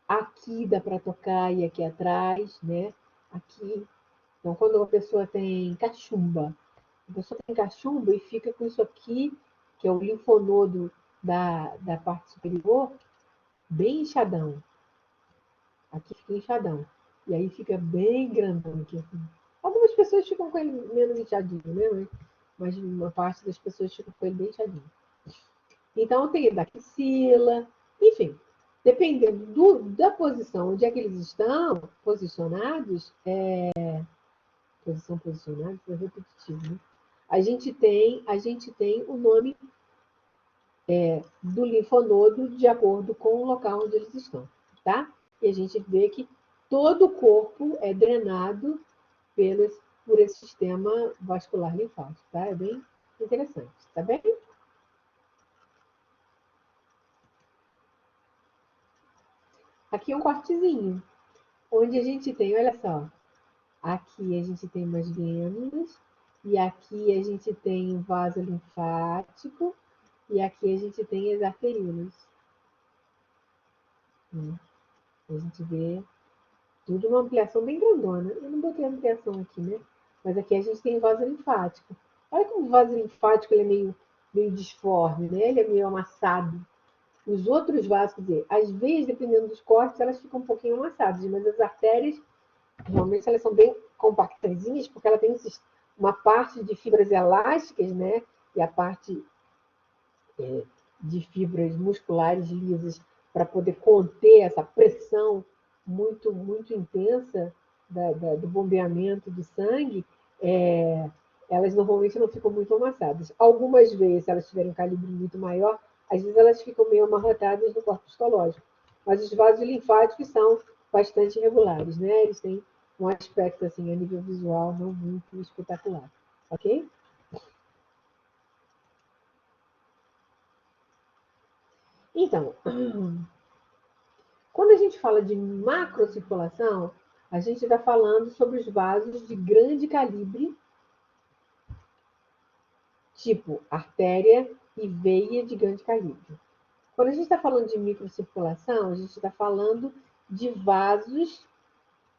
Aqui dá para tocar e aqui atrás, né? Aqui. Então, quando uma pessoa tem cachumba, a pessoa tem cachumba e fica com isso aqui, que é o linfonodo da parte superior, bem inchadão. Aqui fica inchadão. E aí fica bem grandão aqui. Assim. Algumas pessoas ficam com ele menos inchadinho, né? Mas uma parte das pessoas ficam com ele bem inchadinho. Então tem da axila, enfim. Dependendo da posição onde é que eles estão posicionados, posição posicionada, é repetitivo, né? A gente tem o nome do linfonodo de acordo com o local onde eles estão, tá? E a gente vê que todo o corpo é drenado por esse sistema vascular linfático, tá? É bem interessante, tá bem? Aqui é um cortezinho, onde a gente tem, olha só, aqui a gente tem umas glândulas, e aqui a gente tem um vaso linfático, e aqui a gente tem as arterinas. A gente vê tudo uma ampliação bem grandona. Eu não botei ampliação aqui, né? Mas aqui a gente tem vaso linfático. Olha como o vaso linfático ele é meio disforme, né? Ele é meio amassado. Os outros vasos, quer dizer, às vezes, dependendo dos cortes, elas ficam um pouquinho amassadas, mas as artérias, realmente, elas são bem compactazinhas, porque ela tem uma parte de fibras elásticas, né? E a parte de fibras musculares lisas para poder conter essa pressão muito, muito intensa do bombeamento do sangue, elas normalmente não ficam muito amassadas. Algumas vezes, se elas tiverem um calibre muito maior, às vezes elas ficam meio amarrotadas no corpo histológico. Mas os vasos linfáticos são bastante regulares, né? Eles têm um aspecto, assim, a nível visual, não muito espetacular. Ok? Então, quando a gente fala de macrocirculação, a gente está falando sobre os vasos de grande calibre, tipo artéria e veia de grande calibre. Quando a gente está falando de microcirculação, a gente está falando de vasos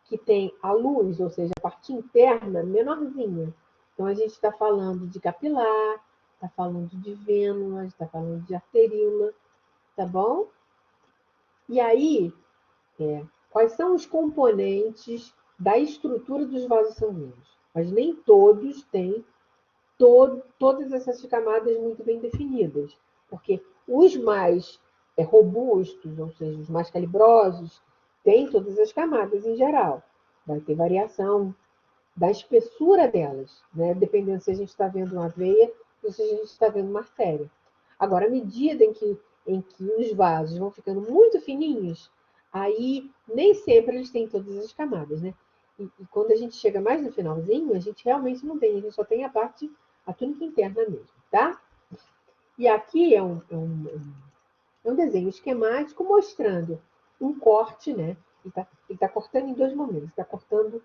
que têm a luz, ou seja, a parte interna menorzinha. Então, a gente está falando de capilar, está falando de vênula, está falando de arteríola, tá bom? E aí, quais são os componentes da estrutura dos vasos sanguíneos? Mas nem todos têm todas essas camadas muito bem definidas, porque os mais robustos, ou seja, os mais calibrosos, têm todas as camadas em geral. Vai ter variação da espessura delas, né? Dependendo se a gente está vendo uma veia ou se a gente está vendo uma artéria. Agora, à medida em que os vasos vão ficando muito fininhos, aí nem sempre eles têm todas as camadas, né? E quando a gente chega mais no finalzinho, a gente realmente não tem, a gente só tem a túnica interna mesmo, tá? E aqui é um desenho esquemático mostrando um corte, né? Ele tá cortando em dois momentos. Ele está cortando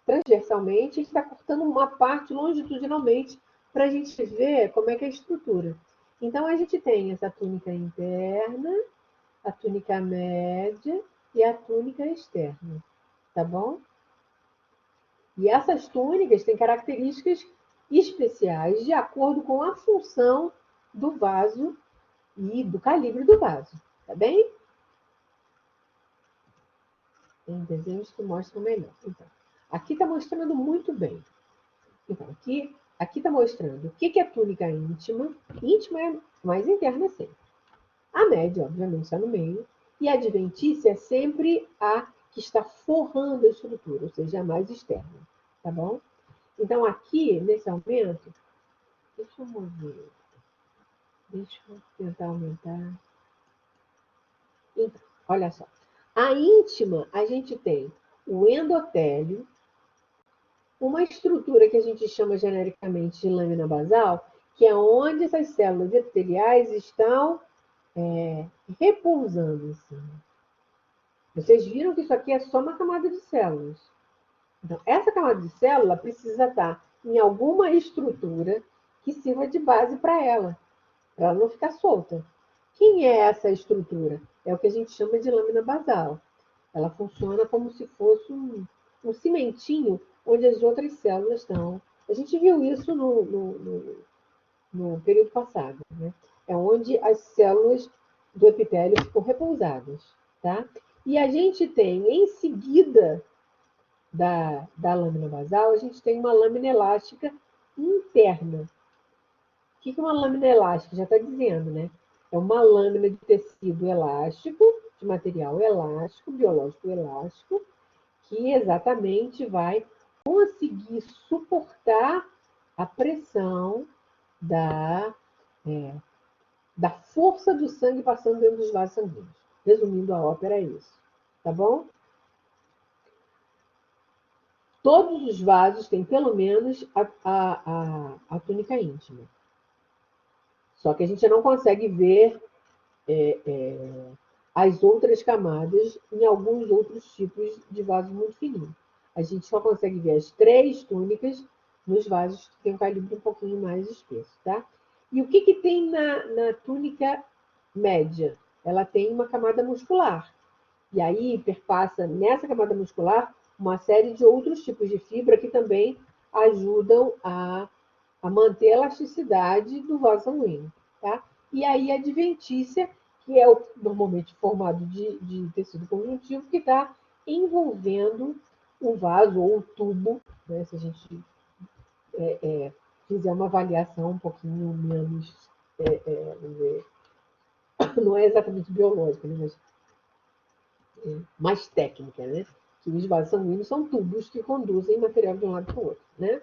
transversalmente e está cortando uma parte longitudinalmente para a gente ver como é que é a estrutura. Então, a gente tem essa túnica interna, a túnica média e a túnica externa, tá bom? E essas túnicas têm características especiais de acordo com a função do vaso e do calibre do vaso, tá bem? Tem desenhos que mostram melhor. Então, aqui está mostrando muito bem. Então, aqui está mostrando o que é túnica íntima. Íntima é mais interna sempre. A média, obviamente, está no meio. E a adventícia é sempre a que está forrando a estrutura, ou seja, a mais externa. Tá bom? Então, aqui, nesse aumento, deixa eu mover. Deixa eu tentar aumentar. Então, olha só. A íntima, a gente tem o endotélio, uma estrutura que a gente chama genericamente de lâmina basal, que é onde essas células epiteliais estão repousando em cima. Vocês viram que isso aqui é só uma camada de células. Então, essa camada de célula precisa estar em alguma estrutura que sirva de base para ela não ficar solta. Quem é essa estrutura? É o que a gente chama de lâmina basal. Ela funciona como se fosse um cimentinho onde as outras células estão. A gente viu isso no período passado. Né? É onde as células do epitélio ficam repousadas. Tá? E a gente tem, em seguida da lâmina basal, a gente tem uma lâmina elástica interna. O que é uma lâmina elástica? Já está dizendo, né? É uma lâmina de tecido elástico, de material elástico, biológico elástico, que exatamente vai conseguir suportar a pressão da força do sangue passando dentro dos vasos sanguíneos. Resumindo a ópera, é isso. Tá bom? Todos os vasos têm pelo menos a túnica íntima. Só que a gente não consegue ver as outras camadas em alguns outros tipos de vasos muito fininhos. A gente só consegue ver as 3 túnicas nos vasos que têm um calibre um pouquinho mais espesso, tá? E o que tem na túnica média? Ela tem uma camada muscular. E aí perpassa nessa camada muscular uma série de outros tipos de fibra que também ajudam a manter a elasticidade do vaso sanguíneo, tá? E aí a adventícia, que é normalmente formado de tecido conjuntivo, que está envolvendo o vaso ou o tubo, né? Se a gente fizer uma avaliação um pouquinho menos, vamos ver, não é exatamente biológica, né? Mas mais técnica, né? Que os vasos sanguíneos são tubos que conduzem material de um lado para o outro, né?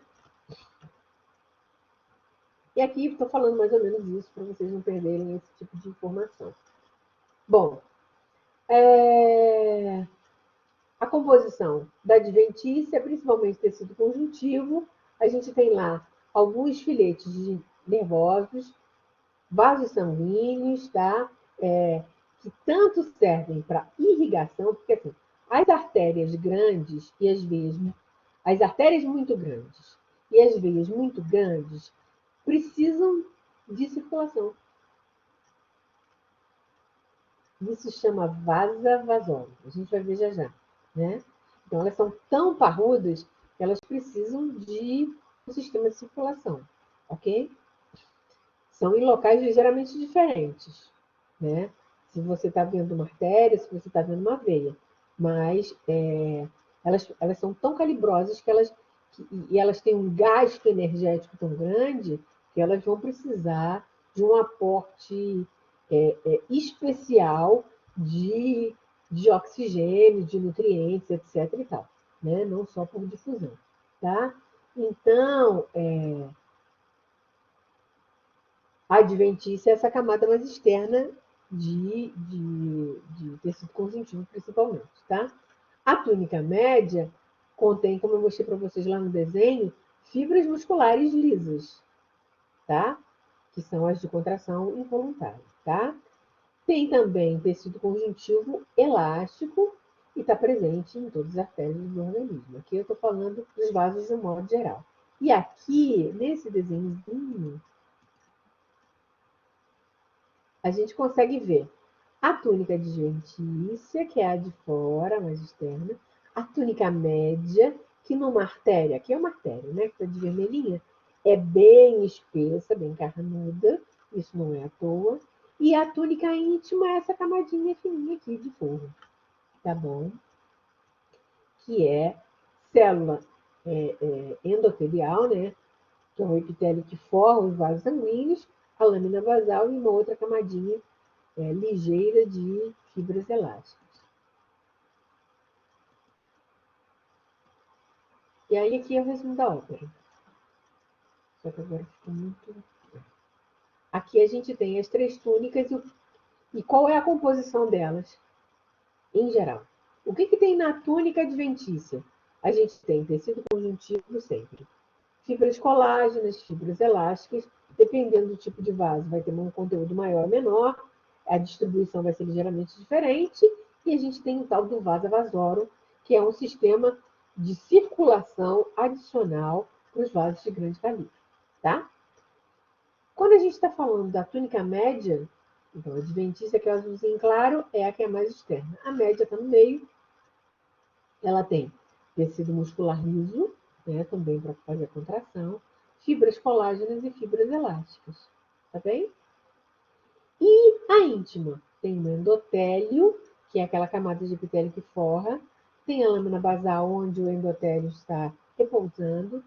E aqui estou falando mais ou menos isso para vocês não perderem esse tipo de informação. Bom, a composição da adventícia, principalmente tecido conjuntivo, a gente tem lá alguns filetes nervosos, vasos sanguíneos, tá? Que tanto servem para irrigação, porque assim, as artérias grandes e as veias, as artérias muito grandes e as veias muito grandes precisam de circulação. Isso chama vasa-vasola. A gente vai ver já já. Né? Então, elas são tão parrudas que elas precisam de um sistema de circulação. Ok? São em locais ligeiramente diferentes. Né? Se você está vendo uma artéria, se você está vendo uma veia. Mas elas são tão calibrosas e elas têm um gasto energético tão grande que elas vão precisar de um aporte especial de oxigênio, de nutrientes, etc. e tal, né? Não só por difusão, tá? Então, a adventícia é essa camada mais externa de tecido conjuntivo, principalmente, tá? A túnica média contém, como eu mostrei para vocês lá no desenho, fibras musculares lisas, tá? Que são as de contração involuntária, tá? Tem também tecido conjuntivo elástico e está presente em todas as artérias do organismo. Aqui eu estou falando dos vasos de um modo geral. E aqui, nesse desenhozinho, a gente consegue ver a túnica adventícia, que é a de fora, mais externa, a túnica média, que numa artéria, aqui é uma artéria, né, que está de vermelhinha, é bem espessa, bem carnuda, isso não é à toa, e a túnica íntima é essa camadinha fininha aqui de forro, tá bom? Que é célula endotelial, né, que é o epitélio que forra os vasos sanguíneos, a lâmina basal e uma outra camadinha ligeira de fibras elásticas. E aí aqui é o resumo da ópera. Só que agora ficou muito... Aqui a gente tem as 3 túnicas e qual é a composição delas, em geral. O que tem na túnica adventícia? A gente tem tecido conjuntivo sempre. Fibras colágenas, fibras elásticas, dependendo do tipo de vaso, vai ter um conteúdo maior ou menor, a distribuição vai ser ligeiramente diferente, e a gente tem o tal do vasa vasorum, que é um sistema de circulação adicional para os vasos de grande calibre, tá? Quando a gente está falando da túnica média, então a adventícia, que é o azulzinho claro, é a que é mais externa. A média está no meio, ela tem tecido muscular liso, né, também para fazer a contração, fibras colágenas e fibras elásticas, tá bem? E a íntima tem o endotélio, que é aquela camada de epitélio que forra, tem a lâmina basal, onde o endotélio está repousando,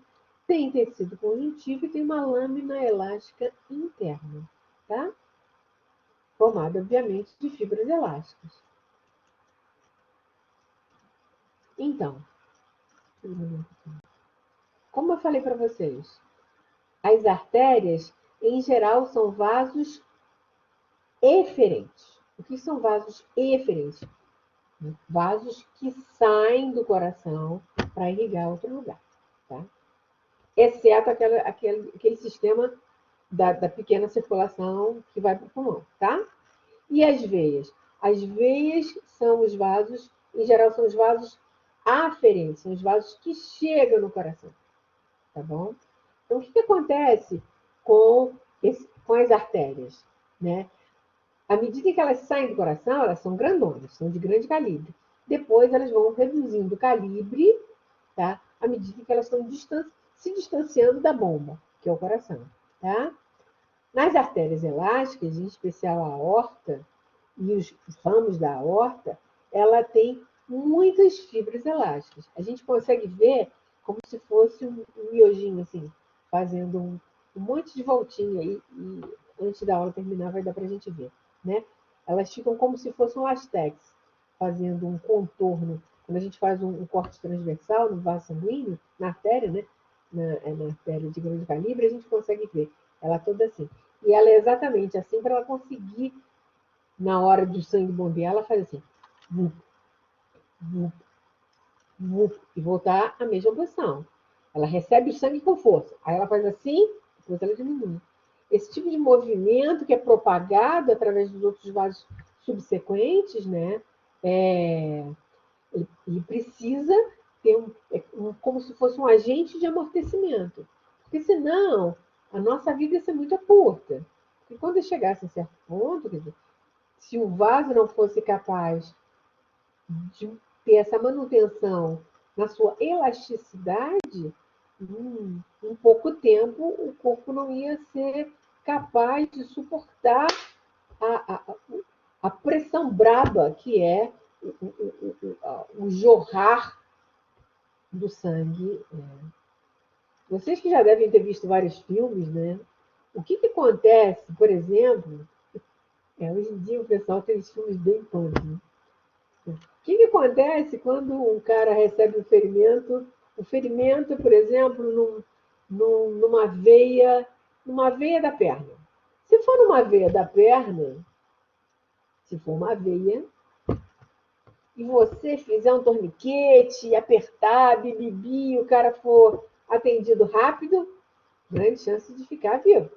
tem tecido conjuntivo e tem uma lâmina elástica interna, tá? Formada, obviamente, de fibras elásticas. Então, como eu falei para vocês, as artérias, em geral, são vasos eferentes. O que são vasos eferentes? Vasos que saem do coração para irrigar outro lugar, tá? Exceto aquele sistema da pequena circulação que vai para o pulmão, tá? E as veias? As veias são os vasos, em geral, são os vasos aferentes, são os vasos que chegam no coração, tá bom? Então, o que acontece com as artérias, né? À medida que elas saem do coração, elas são grandonas, são de grande calibre. Depois elas vão reduzindo o calibre, tá? À medida que elas estão se distanciando da bomba, que é o coração, tá? Nas artérias elásticas, em especial a aorta e os ramos da aorta, ela tem muitas fibras elásticas. A gente consegue ver como se fosse um miojinho, assim, fazendo um monte de voltinha aí, e antes da aula terminar vai dar para a gente ver, né? Elas ficam como se fosse um lastex, fazendo um contorno. Quando a gente faz um corte transversal no vaso sanguíneo, na artéria, né? Na artéria de grande calibre, a gente consegue ver ela toda assim. E ela é exatamente assim para ela conseguir, na hora do sangue bombear, ela faz assim, vup, vup, vup, e voltar à mesma posição. Ela recebe o sangue com força. Aí ela faz assim, depois ela diminui. Esse tipo de movimento que é propagado através dos outros vasos subsequentes, né? Ele precisa ter como se fosse um agente de amortecimento. Porque senão a nossa vida ia ser muito curta. Porque quando chegasse a certo ponto, quer dizer, se o vaso não fosse capaz de ter essa manutenção na sua elasticidade, em pouco tempo o corpo não ia ser capaz de suportar a pressão braba que é o jorrar do sangue. Vocês que já devem ter visto vários filmes, né? O que acontece, por exemplo, hoje em dia o pessoal tem os filmes bem punk, né? O que acontece quando um cara recebe um ferimento? O ferimento, por exemplo, numa veia da perna. Se for numa veia da perna, se for uma veia, e você fizer um torniquete, apertar, bibibi, e o cara for atendido rápido, grande chance de ficar vivo.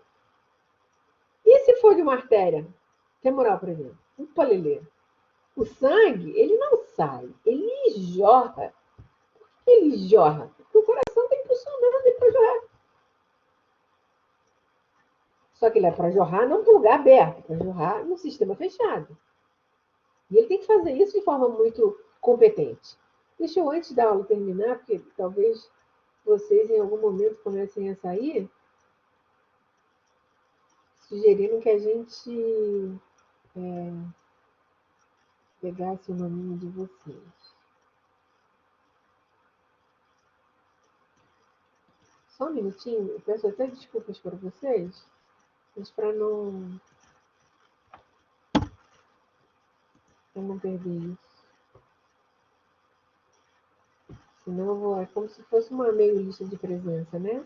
E se for de uma artéria femoral, por exemplo, um polilê? O sangue, ele não sai, ele jorra. Por que ele jorra? Porque o coração está impulsionando ele para jorrar. Só que ele é para jorrar não para lugar aberto, para jorrar no sistema fechado. E ele tem que fazer isso de forma muito competente. Deixa eu, antes da aula terminar, porque talvez vocês em algum momento comecem a sair, sugerindo que a gente pegasse o nominho de vocês. Só um minutinho, eu peço até desculpas para vocês, mas para não perder isso. Senão eu vou, é como se fosse uma meio lista de presença, né?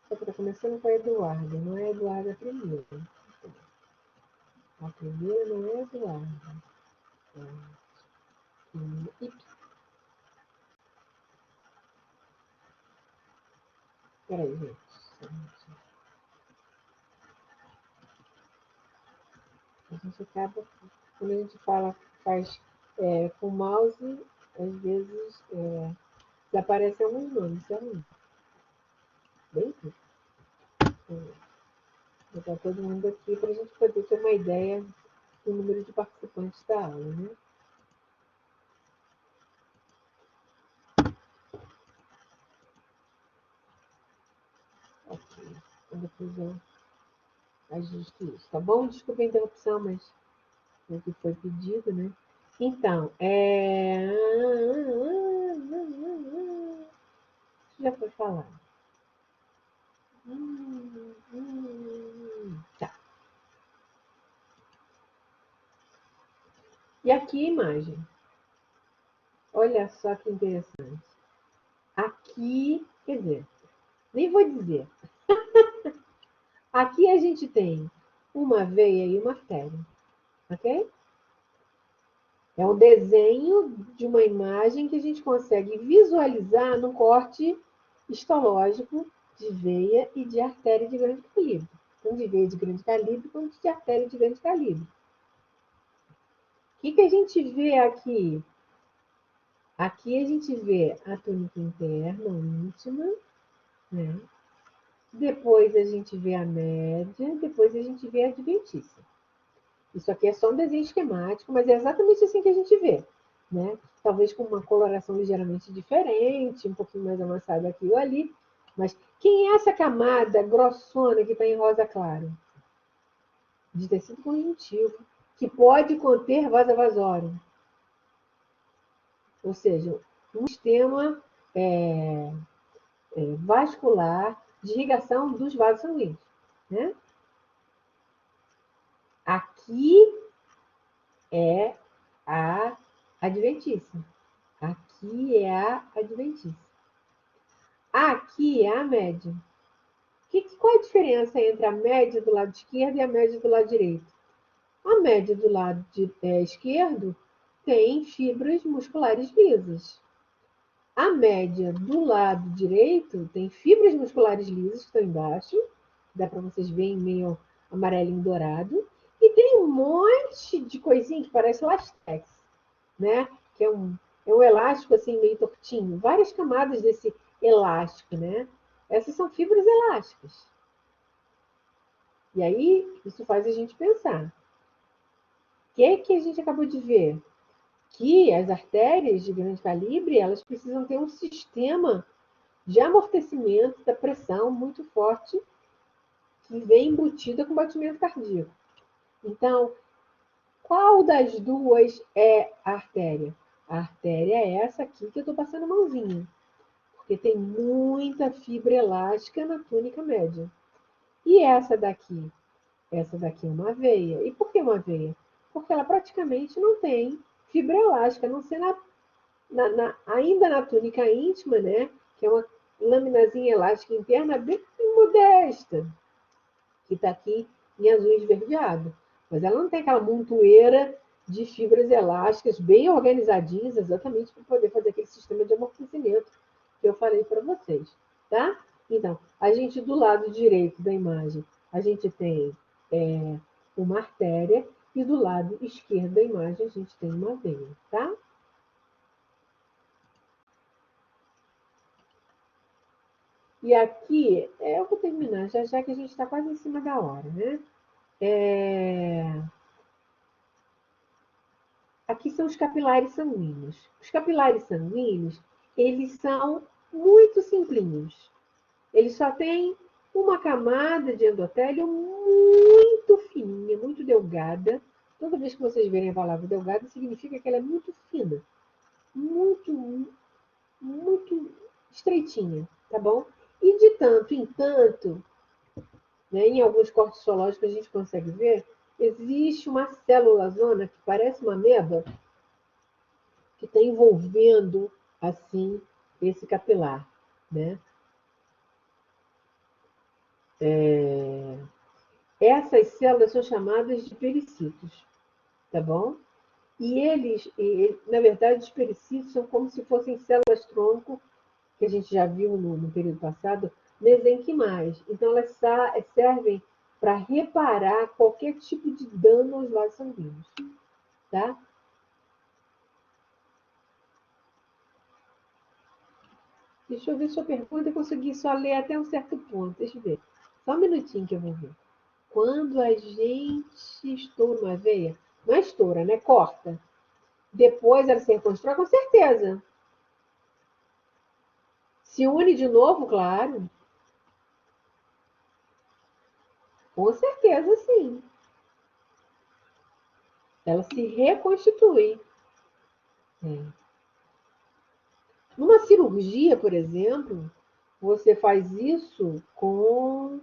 Só para começando com a Eduarda, não é a Eduarda a primeira. A primeira não é a Eduarda. Peraí, gente. A gente acaba, quando a gente faz com o mouse, às vezes desaparecem alguns nomes, isso é ruim. Bem ruim. Vou botar todo mundo aqui para a gente poder ter uma ideia do número de participantes da aula, né? Ok. Depois eu ajusto isso, tá bom? Desculpa a interrupção, mas é o que foi pedido, né? Então, já foi falado. Tá. E aqui a imagem. Olha só que interessante. Aqui, quer dizer, nem vou dizer. Aqui a gente tem uma veia e uma artéria, ok? É um desenho de uma imagem que a gente consegue visualizar no corte histológico de veia e de artéria de grande calibre. Tanto de veia de grande calibre quanto de artéria de grande calibre. O que a gente vê aqui? Aqui a gente vê a túnica interna, ou íntima, né? Depois a gente vê a média, depois a gente vê a adventícia. Isso aqui é só um desenho esquemático, mas é exatamente assim que a gente vê, né? Talvez com uma coloração ligeiramente diferente, um pouquinho mais amassada aqui ou ali. Mas quem é essa camada grossona que está em rosa claro? De tecido conjuntivo, que pode conter vaso-vasório. Ou seja, um sistema vascular de irrigação dos vasos sanguíneos, né? Aqui é a adventícia. Aqui é a adventícia. Aqui é a média. Qual a diferença entre a média do lado esquerdo e a média do lado direito? A média do lado esquerdo tem fibras musculares lisas. A média do lado direito tem fibras musculares lisas que estão embaixo. Dá para vocês verem meio amarelinho dourado. E tem um monte de coisinha que parece lastex, né? Que é um elástico assim meio tortinho. Várias camadas desse elástico, né? Essas são fibras elásticas. E aí, isso faz a gente pensar. O que a gente acabou de ver? Que as artérias de grande calibre, elas precisam ter um sistema de amortecimento da pressão muito forte que vem embutida com batimento cardíaco. Então, qual das duas é a artéria? A artéria é essa aqui que eu estou passando a mãozinha, porque tem muita fibra elástica na túnica média. E essa daqui? Essa daqui é uma veia. E por que uma veia? Porque ela praticamente não tem fibra elástica, a não ser ainda na túnica íntima, né? Que é uma laminazinha elástica interna bem modesta, que está aqui em azul esverdeado. Mas ela não tem aquela montoeira de fibras elásticas bem organizadinhas, exatamente para poder fazer aquele sistema de amortecimento que eu falei para vocês, tá? Então, a gente do lado direito da imagem, a gente tem uma artéria e do lado esquerdo da imagem a gente tem uma veia, tá? E aqui, eu vou terminar, já que a gente está quase em cima da hora, né? Aqui são os capilares sanguíneos. Os capilares sanguíneos, eles são muito simplinhos. Eles só têm uma camada de endotélio muito fininha, muito delgada. Toda vez que vocês verem a palavra delgada, significa que ela é muito fina, muito, muito estreitinha, tá bom? E de tanto em tanto, né, em alguns cortes histológicos a gente consegue ver, existe uma célula-zona que parece uma ameba, que está envolvendo, assim, esse capilar, né? Essas células são chamadas de pericitos, tá bom? Na verdade, os pericitos são como se fossem células-tronco, que a gente já viu no período passado, mesenquimais. Então, elas servem para reparar qualquer tipo de dano aos vasos sanguíneos, tá? Deixa eu ver sua pergunta, eu consegui só ler até um certo ponto. Deixa eu ver. Só um minutinho que eu vou ver. Quando a gente estoura uma veia, não é estoura, né? Corta. Depois ela se reconstrói, com certeza. Se une de novo, claro. Com certeza, sim. Ela se reconstitui. É. Numa cirurgia, por exemplo, você faz isso com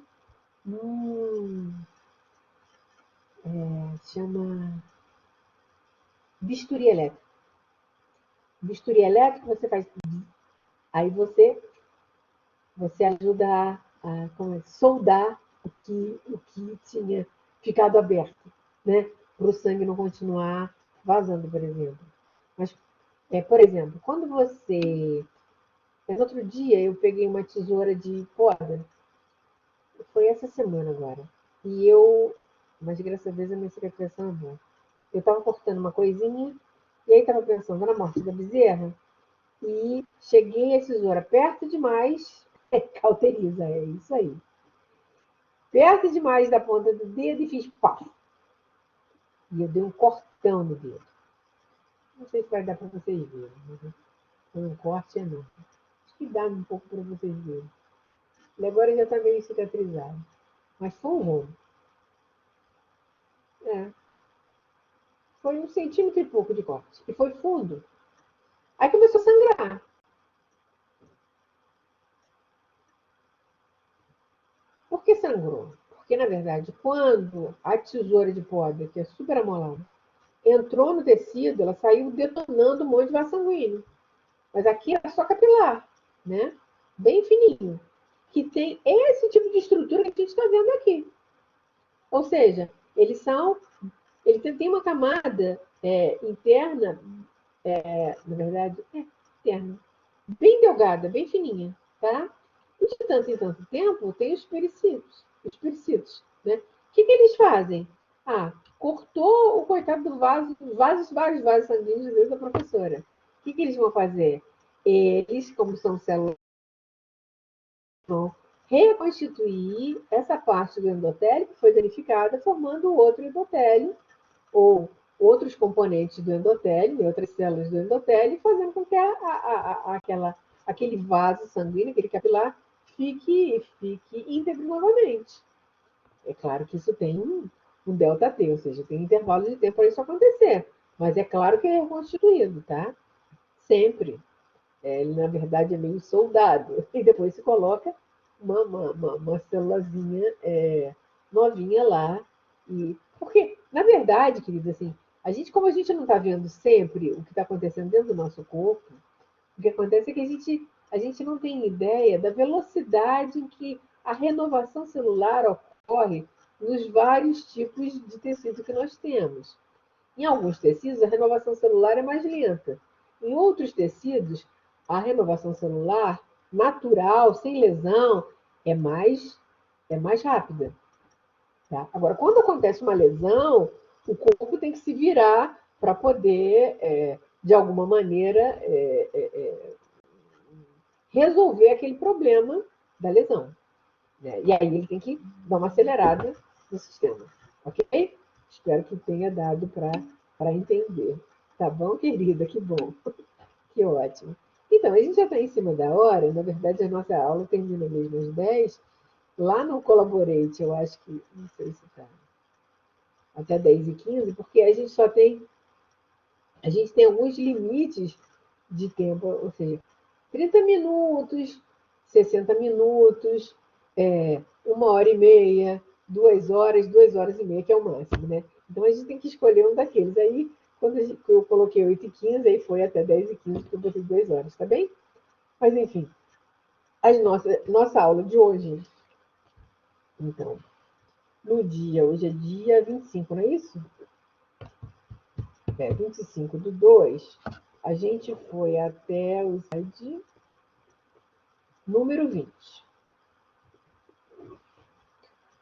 chama bisturi elétrico. Bisturi elétrico você faz, aí você ajuda soldar o que tinha ficado aberto, né? Para o sangue não continuar vazando, por exemplo. Mas, por exemplo, quando você. Outro dia eu peguei uma tesoura de poda, foi essa semana agora, mas graças a Deus a minha cicatrização é boa. Eu estava cortando uma coisinha, e aí estava pensando na morte da bezerra, e cheguei a tesoura perto demais, cauteriza, é isso aí. Perto demais da ponta do dedo e fiz pá. E eu dei um cortão no dedo. Não sei se vai dar para vocês verem, mas foi um corte enorme. Acho que dá um pouco para vocês verem. E agora já está meio cicatrizado. Mas foi um rombo. Foi 1 centímetro e pouco de corte. E foi fundo. Aí começou a sangrar. Por que sangrou? Porque, na verdade, quando a tesoura de poda, que é super amolada, entrou no tecido, ela saiu detonando um monte de vaso sanguíneo. Mas aqui é só capilar, né? Bem fininho. Que tem esse tipo de estrutura que a gente está vendo aqui. Ou seja, ele tem uma camada interna, na verdade, interna, bem delgada, bem fininha, tá? E de tanto em tanto tempo tem os pericitos, né? O que eles fazem? Cortou o coitado do vaso, vários vasos sanguíneos dentro da professora. O que eles vão fazer? Eles, como são células, vão reconstituir essa parte do endotélio que foi danificada, formando outro endotélio, ou outros componentes do endotélio, outras células do endotélio, fazendo com que aquele vaso sanguíneo, aquele capilar, fique íntegro novamente. É claro que isso tem um delta T, ou seja, tem intervalo de tempo para isso acontecer. Mas é claro que ele é reconstituído, tá? Sempre. Ele, na verdade, é meio soldado. E depois se coloca uma célulazinha novinha lá. Porque, na verdade, querido, assim, como a gente não está vendo sempre o que está acontecendo dentro do nosso corpo, o que acontece é que a gente não tem ideia da velocidade em que a renovação celular ocorre nos vários tipos de tecido que nós temos. Em alguns tecidos, a renovação celular é mais lenta. Em outros tecidos, a renovação celular natural, sem lesão, é mais rápida. Tá? Agora, quando acontece uma lesão, o corpo tem que se virar para poder, de alguma maneira, resolver aquele problema da lesão. Né? E aí ele tem que dar uma acelerada no sistema. Ok? Espero que tenha dado para entender. Tá bom, querida? Que bom. Que ótimo. Então, a gente já está em cima da hora. Na verdade, a nossa aula termina mesmo às 10. Lá no Collaborate, eu acho que, não sei se está até 10h15, porque a gente tem alguns limites de tempo, ou seja, 30 minutos, 60 minutos, 1h30, 2 horas, 2 horas e meia, que é o máximo, né? Então a gente tem que escolher um daqueles. Aí, quando eu coloquei 8h15, aí foi até 10h15, porque eu botei 2 horas, tá bem? Mas enfim, nossa aula de hoje, então, hoje é dia 25, não é isso? 25/2, a gente foi até o slide número 20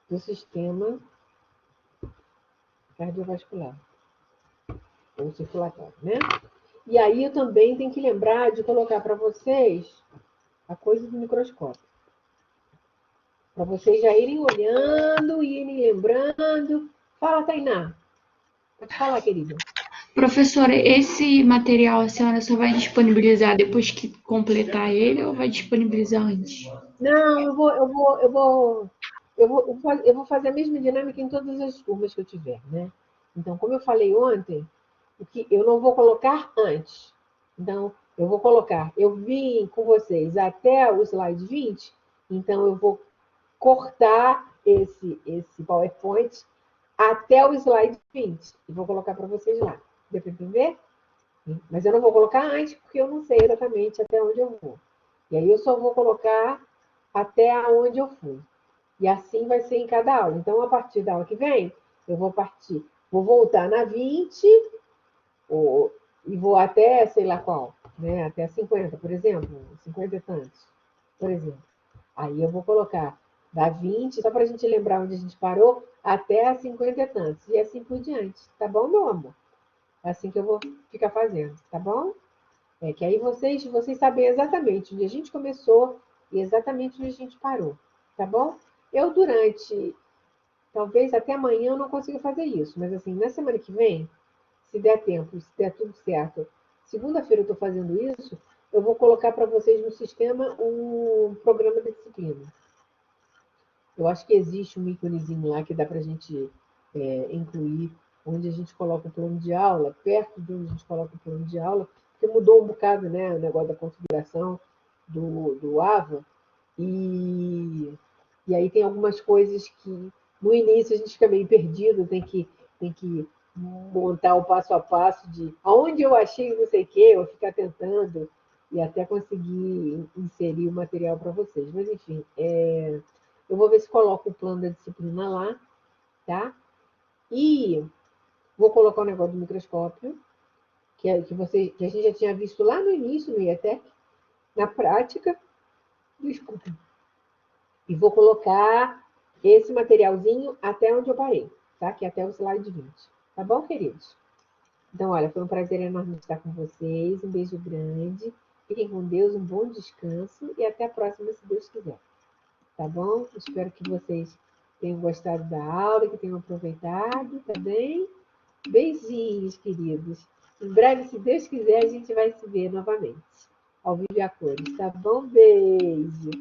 do sistema cardiovascular ou circulatório, né? E aí eu também tenho que lembrar de colocar para vocês a coisa do microscópio. Para vocês já irem olhando e irem lembrando. Fala, Tainá. Pode falar, querida. Professora, esse material a senhora só vai disponibilizar depois que completar ele ou vai disponibilizar antes? Não, eu vou fazer a mesma dinâmica em todas as turmas que eu tiver, né? Então, como eu falei ontem, o que eu não vou colocar antes. Então, eu vou colocar, eu vim com vocês até o slide 20, então eu vou cortar esse PowerPoint até o slide 20 e vou colocar para vocês lá. Deu para entender? Mas eu não vou colocar antes, porque eu não sei exatamente até onde eu vou. E aí eu só vou colocar até onde eu fui. E assim vai ser em cada aula. Então, a partir da aula que vem, eu vou voltar na 20 e vou até, sei lá qual, né? Até 50, por exemplo, 50 e tantos, por exemplo. Aí eu vou colocar da 20, só para a gente lembrar onde a gente parou, até a 50 e tantos. E assim por diante. Tá bom, meu amor? É assim que eu vou ficar fazendo, tá bom? Que aí vocês sabem exatamente onde a gente começou e exatamente onde a gente parou, tá bom? Eu, talvez até amanhã eu não consiga fazer isso, mas assim, na semana que vem, se der tempo, se der tudo certo, segunda-feira eu estou fazendo isso, eu vou colocar para vocês no sistema um programa de disciplina. Eu acho que existe um íconezinho lá que dá para a gente incluir, onde a gente coloca o plano de aula, perto de onde a gente coloca o plano de aula, porque mudou um bocado, né, o negócio da configuração do AVA, e aí tem algumas coisas que no início a gente fica meio perdido, tem que montar o passo a passo de aonde eu achei não sei o quê, eu ficar tentando e até conseguir inserir o material para vocês. Mas enfim, eu vou ver se coloco o plano da disciplina lá, tá? E vou colocar o negócio do microscópio, que a gente já tinha visto lá no início, no IETEC, na prática. Desculpa. E vou colocar esse materialzinho até onde eu parei, tá? Que é até o slide 20. Tá bom, queridos? Então, olha, foi um prazer enorme estar com vocês. Um beijo grande. Fiquem com Deus, um bom descanso e até a próxima, se Deus quiser. Tá bom? Espero que vocês tenham gostado da aula, que tenham aproveitado, tá bem? Beijinhos, queridos. Em breve, se Deus quiser, a gente vai se ver novamente, ao vivo e a cores, tá bom? Beijo.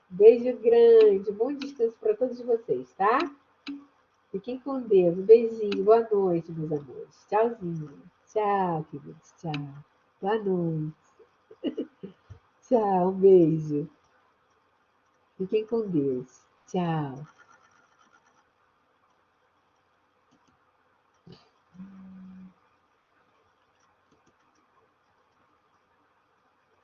Beijo grande. Bom descanso para todos vocês, tá? Fiquem com Deus. Um beijinho. Boa noite, meus amores. Tchauzinho. Tchau, queridos. Tchau. Boa noite. Tchau. Um beijo. Fiquem com Deus. Tchau.